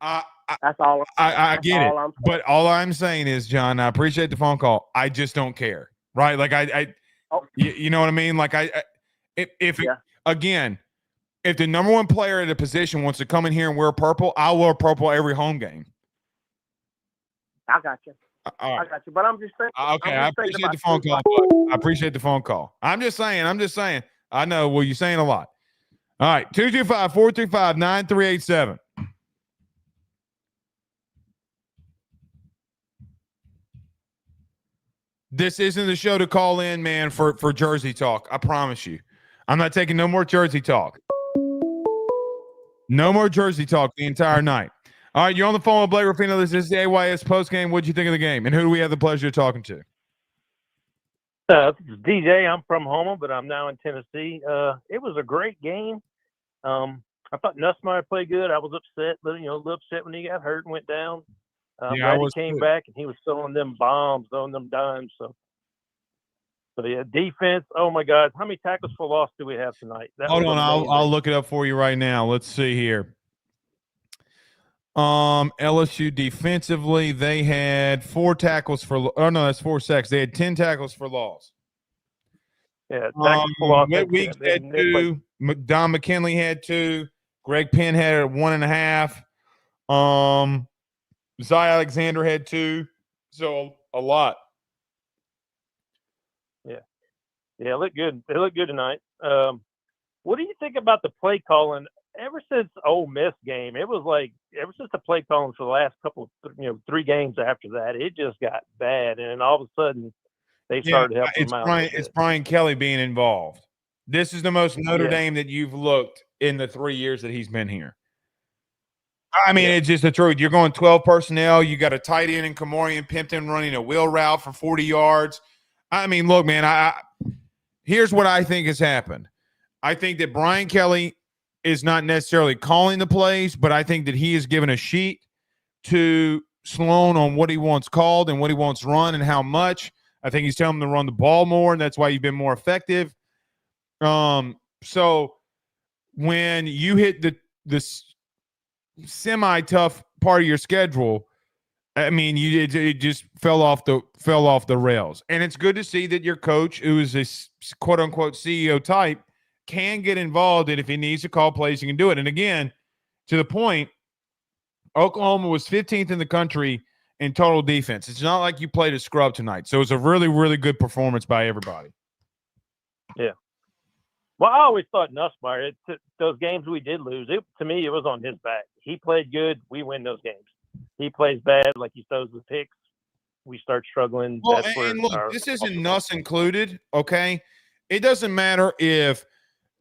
That's all. I get it. But all I'm saying is, John, I appreciate the phone call. I just don't care. Right? Like you know what I mean? Like if the number one player at a position wants to come in here and wear purple, I'll wear purple every home game. I got you. All right. I got you. But I'm just saying. Okay, I appreciate the phone call. I appreciate the phone call. I'm just saying. I know. Well, you're saying a lot. All right. 225-435-9387. This isn't the show to call in, man, for Jersey talk. I promise you. I'm not taking no more Jersey talk. No more Jersey talk the entire night. All right, you're on the phone with Blake Ruffino. This is the AYS postgame. What'd you think of the game? And who do we have the pleasure of talking to? This is DJ. I'm from Houma, but I'm now in Tennessee. It was a great game. I thought Nussmeier played good. I was upset, but a little upset when he got hurt and went down. Glad he came back and he was throwing them bombs, throwing them dimes. So yeah, defense. Oh my God, how many tackles for loss do we have tonight? Hold on, I'll look it up for you right now. Let's see here. LSU defensively, they had 4 tackles for. Oh no, that's 4 sacks. They had 10 tackles for loss. Yeah, tackles for loss. Weeks had 2. Don McKinley had 2. Greg Penn had 1.5. Zy Alexander had 2. So a lot. Yeah, it looked good. It looked good tonight. What do you think about the play calling? Ever since Ole Miss game, it was like ever since the play calling for the last couple, 3 games after that, it just got bad, and then all of a sudden they started helping them out. It's Brian Kelly being involved. This is the most Notre Dame that you've looked in the 3 years that he's been here. I mean, it's just the truth. You're going 12 personnel. You got a tight end in Kamorian Pimpton running a wheel route for 40 yards. I mean, look, man, here's what I think has happened. I think that Brian Kelly is not necessarily calling the plays, but I think that he has given a sheet to Sloan on what he wants called and what he wants run and how much. I think he's telling him to run the ball more, and that's why you've been more effective. So when you hit the semi-tough part of your schedule, I mean, it just fell off the rails. And it's good to see that your coach, who is a quote-unquote CEO type, can get involved, and if he needs to call plays, he can do it. And again, to the point, Oklahoma was 15th in the country in total defense. It's not like you played a scrub tonight. So it's a really, really good performance by everybody. Yeah. Well, I always thought Nussmeier, those games we did lose, to me, it was on his back. He played good. We win those games. He plays bad, like he throws the picks. We start struggling. Well, and look, this isn't Nuss included, okay? It doesn't matter if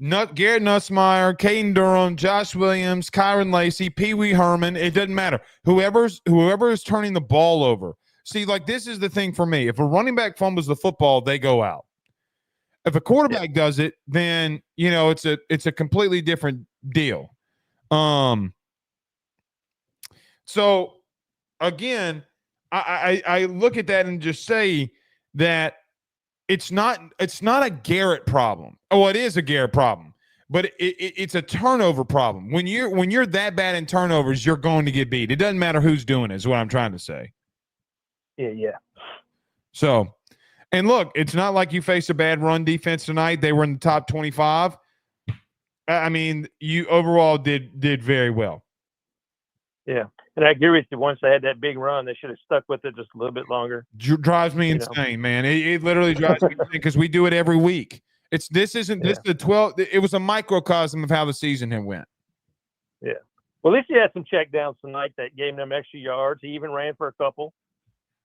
Garrett Nussmeier, Caden Durham, Josh Williams, Kyron Lacey, Pee Wee Herman, it doesn't matter. Whoever is turning the ball over. See, like, this is the thing for me. If a running back fumbles the football, they go out. If a quarterback does it, then, it's a completely different deal. So, again, I look at that and just say that it's not a Garrett problem. Oh, it is a Garrett problem, but it's a turnover problem. When you're that bad in turnovers, you're going to get beat. It doesn't matter who's doing it, is what I'm trying to say. Yeah. So, and look, it's not like you faced a bad run defense tonight. They were in the top 25, I mean, you overall did very well. Yeah. And I agree with you. Once they had that big run, they should have stuck with it just a little bit longer. Drives me insane, man. It literally drives me insane because we do it every week. This isn't the 12. It was a microcosm of how the season had went. Yeah. Well, at least he had some check downs tonight that gave them extra yards. He even ran for a couple.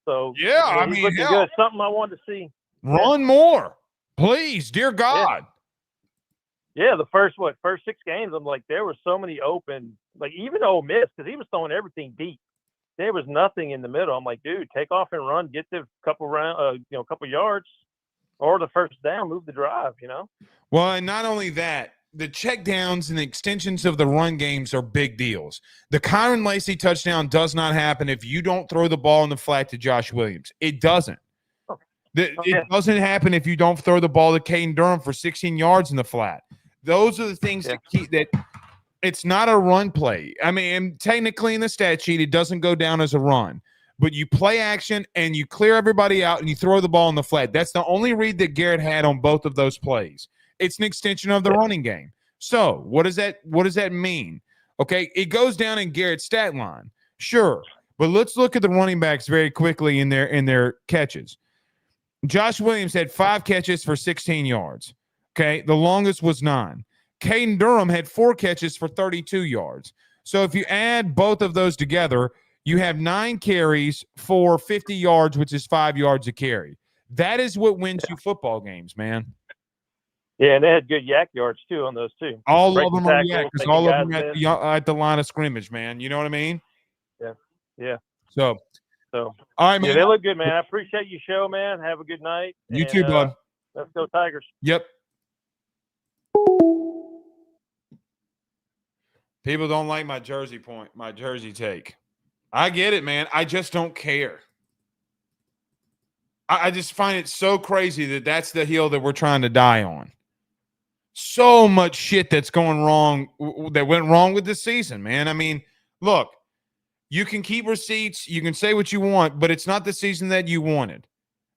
So yeah, I he's mean, looking good. Something I wanted to see. Run more, please, dear God. Yeah, the first 6 games, I'm like, there were so many open, like even Ole Miss, because he was throwing everything deep. There was nothing in the middle. I'm like, dude, take off and run, get the couple yards, or the first down, move the drive. Well, and not only that, the check downs and the extensions of the run games are big deals. The Kyron Lacey touchdown does not happen if you don't throw the ball in the flat to Josh Williams. It doesn't. It doesn't happen if you don't throw the ball to Caden Durham for 16 yards in the flat. Those are the things that it's not a run play. I mean, technically in the stat sheet, it doesn't go down as a run. But you play action and you clear everybody out and you throw the ball in the flat. That's the only read that Garrett had on both of those plays. It's an extension of the running game. So what does that mean? Okay, it goes down in Garrett's stat line. Sure. But let's look at the running backs very quickly in their catches. Josh Williams had 5 catches for 16 yards. Okay, the longest was 9. Caden Durham had 4 catches for 32 yards. So if you add both of those together, you have 9 carries for 50 yards, which is 5 yards a carry. That is what wins you football games, man. Yeah, and they had good yak yards too on those too. All of them are yak because all of them at the line of scrimmage, man. You know what I mean? Yeah. So all right, man. Yeah, they look good, man. I appreciate your show, man. Have a good night. You too, bud. Let's go Tigers. Yep. People don't like my jersey take. I get it, man. I just don't care. I just find it so crazy that that's the hill that we're trying to die on. So much shit that's going wrong, that went wrong with this season, man. I mean, look, you can keep receipts. You can say what you want, but it's not the season that you wanted.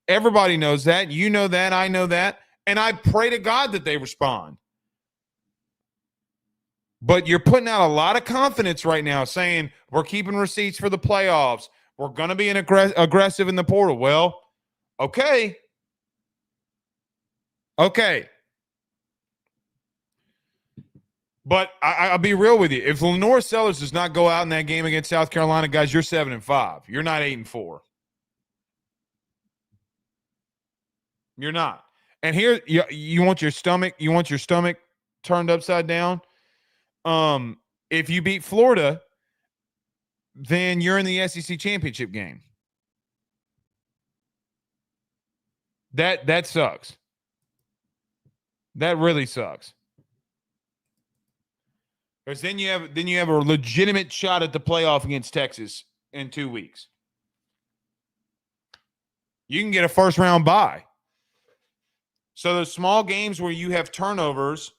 Everybody knows that. You know that. I know that. And I pray to God that they respond. But you're putting out a lot of confidence right now saying we're keeping receipts for the playoffs. We're going to be aggressive in the portal. Well, okay. But I'll be real with you. If Lenore Sellers does not go out in that game against South Carolina, guys, you're 7-5. You're not 8-4. You're not. And here, you want your stomach turned upside down. If you beat Florida, then you're in the SEC championship game. That sucks. That really sucks. Because then you have a legitimate shot at the playoff against Texas in 2 weeks. You can get a first round bye. So those small games where you have turnovers,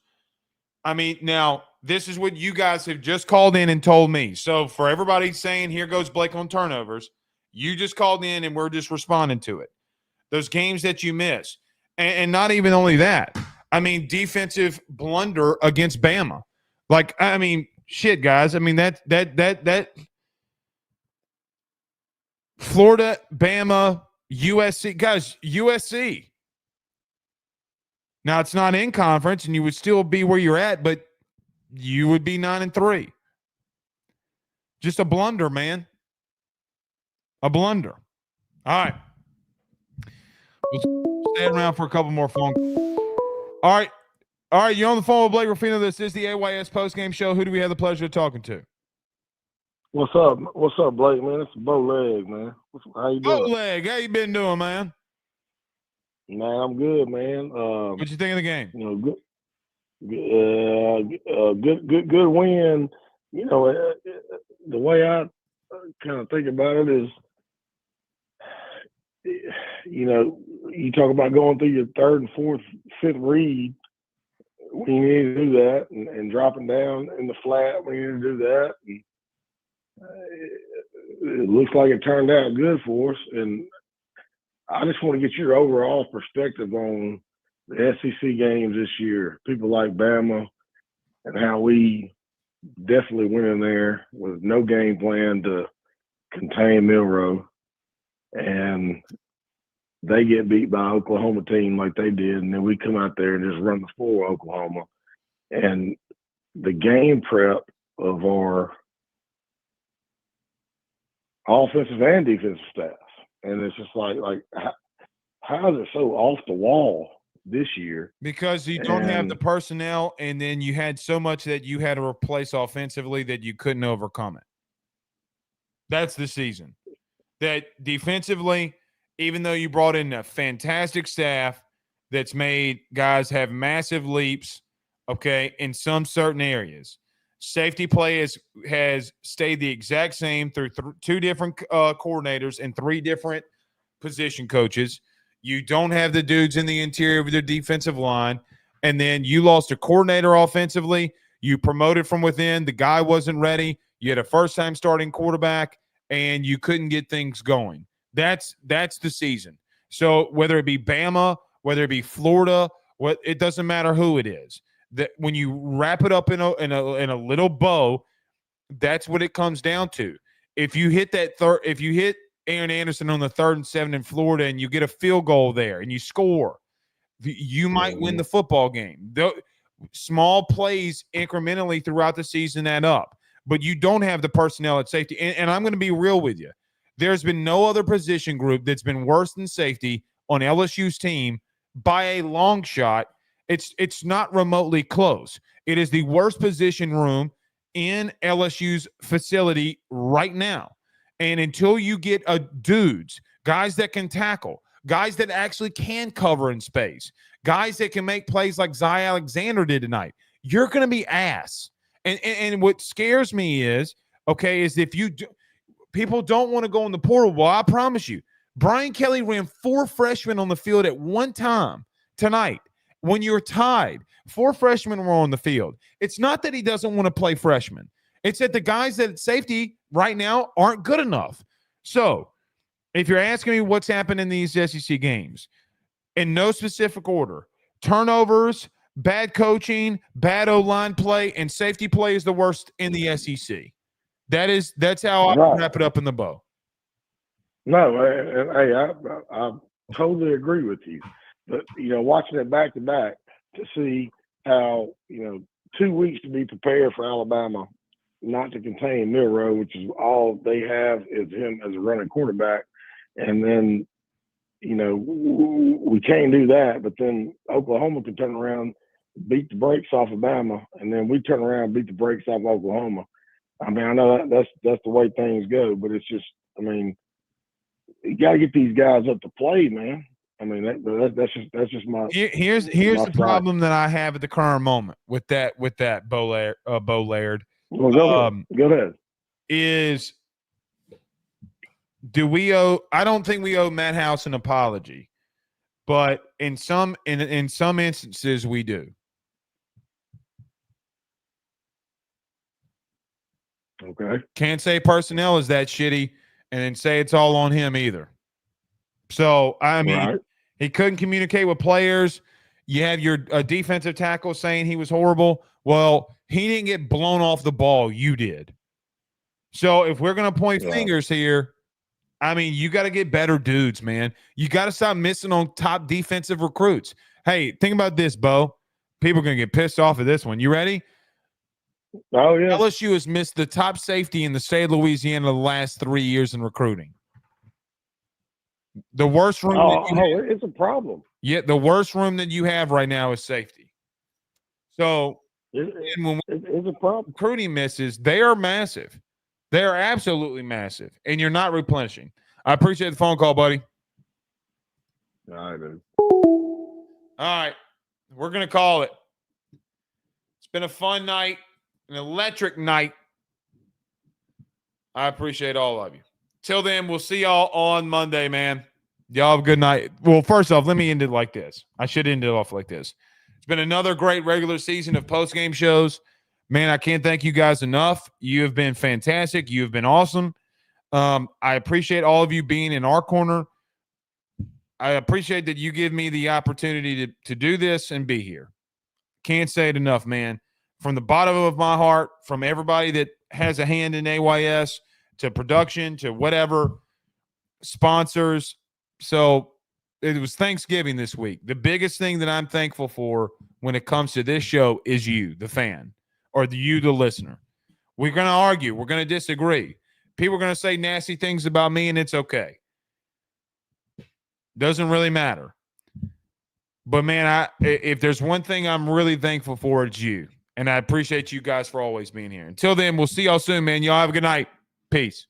I mean, now this is what you guys have just called in and told me. So for everybody saying here goes Blake on turnovers, you just called in and we're just responding to it. Those games that you miss. And not even only that. I mean, defensive blunder against Bama. Like, I mean, shit, guys. I mean, that Florida, Bama, USC. Guys, USC. Now, it's not in conference, and you would still be where you're at, but you would be 9-3. Just a blunder, man. A blunder. All right. We'll stay around for a couple more phone calls. All right, you're on the phone with Blake Ruffino. This is the AYS postgame show. Who do we have the pleasure of talking to? What's up? What's up, Blake, man? It's Bo Leg, man. How you doing? Bo Leg, how you been doing, man? Man, I'm good, man. What you think of the game? You know, good win. You know, the way I kind of think about it is, you know, you talk about going through your third and fourth, fifth read when you need to do that, and dropping down in the flat when you need to do that. And, it looks like it turned out good for us, and I just want to get your overall perspective on the SEC games this year. People like Bama, and how we definitely went in there with no game plan to contain Milroe, and they get beat by Oklahoma team like they did, and then we come out there and just run the floor with Oklahoma. And the game prep of our offensive and defensive staff, and it's just like how is it so off the wall this year? Because you don't have the personnel, and then you had so much that you had to replace offensively that you couldn't overcome it. That's the season. That defensively, even though you brought in a fantastic staff that's made guys have massive leaps, okay, in some certain areas, safety play has stayed the exact same through two different coordinators and three different position coaches. You don't have the dudes in the interior of their defensive line. And then you lost a coordinator offensively. You promoted from within. The guy wasn't ready. You had a first-time starting quarterback, and you couldn't get things going. That's the season. So whether it be Bama, whether it be Florida, it doesn't matter who it is. That when you wrap it up in a little bow, that's what it comes down to. If you hit if you hit Aaron Anderson on the 3rd and 7 in Florida and you get a field goal there and you score, you might win the football game. Small plays incrementally throughout the season add up, but you don't have the personnel at safety. And I'm going to be real with you. There's been no other position group that's been worse than safety on LSU's team by a long shot. It's not remotely close. It is the worst position room in LSU's facility right now. And until you get dudes, guys that can tackle, guys that actually can cover in space, guys that can make plays like Zy Alexander did tonight, you're going to be ass. And what scares me is if people don't want to go in the portal. Well, I promise you, Brian Kelly ran 4 freshmen on the field at one time tonight. When you're tied, 4 freshmen were on the field. It's not that he doesn't want to play freshmen. It's that the guys at safety right now aren't good enough. So if you're asking me what's happened in these SEC games, in no specific order, turnovers, bad coaching, bad O-line play, and safety play is the worst in the SEC. That's how I wrap it up in the bow. No, I totally agree with you. But, watching it back to back to see how, 2 weeks to be prepared for Alabama not to contain Milroe, which is all they have is him as a running quarterback. And then, we can't do that. But then Oklahoma can turn around, beat the brakes off of Bama, and then we turn around and beat the brakes off Oklahoma. I mean, I know that's the way things go, but it's just, you got to get these guys up to play, man. I mean, that's just my. Here's the problem that I have at the current moment with that Bo Laird. Well, go ahead. I don't think we owe Matt House an apology, but in some instances we do. Okay. Can't say personnel is that shitty and then say it's all on him either. So, I mean, He couldn't communicate with players. You have your defensive tackle saying he was horrible. Well, he didn't get blown off the ball. You did. So if we're going to point fingers here, I mean, you got to get better dudes, man. You got to stop missing on top defensive recruits. Hey, think about this, Bo. People are going to get pissed off at this one. You ready? Oh, yeah. LSU has missed the top safety in the state of Louisiana the last 3 years in recruiting. The worst room. It's a problem. Yeah, the worst room that you have right now is safety. So it's a problem. Recruiting misses, they are massive. They are absolutely massive, and you're not replenishing. I appreciate the phone call, buddy. All right, dude. All right, we're going to call it. It's been a fun night, an electric night. I appreciate all of you. Till then, we'll see y'all on Monday, man. Y'all have a good night. Well, first off, let me end it like this. I should end it off like this. It's been another great regular season of post-game shows. Man, I can't thank you guys enough. You have been fantastic. You have been awesome. I appreciate all of you being in our corner. I appreciate that you give me the opportunity to do this and be here. Can't say it enough, man. from the bottom of my heart, from everybody that has a hand in AYS to production to whatever, sponsors. So it was Thanksgiving this week. The biggest thing that I'm thankful for when it comes to this show is you, the fan, or you, the listener. We're going to argue. We're going to disagree. People are going to say nasty things about me, and it's okay. Doesn't really matter. But, man, if there's one thing I'm really thankful for, it's you. And I appreciate you guys for always being here. Until then, we'll see y'all soon, man. Y'all have a good night. Peace.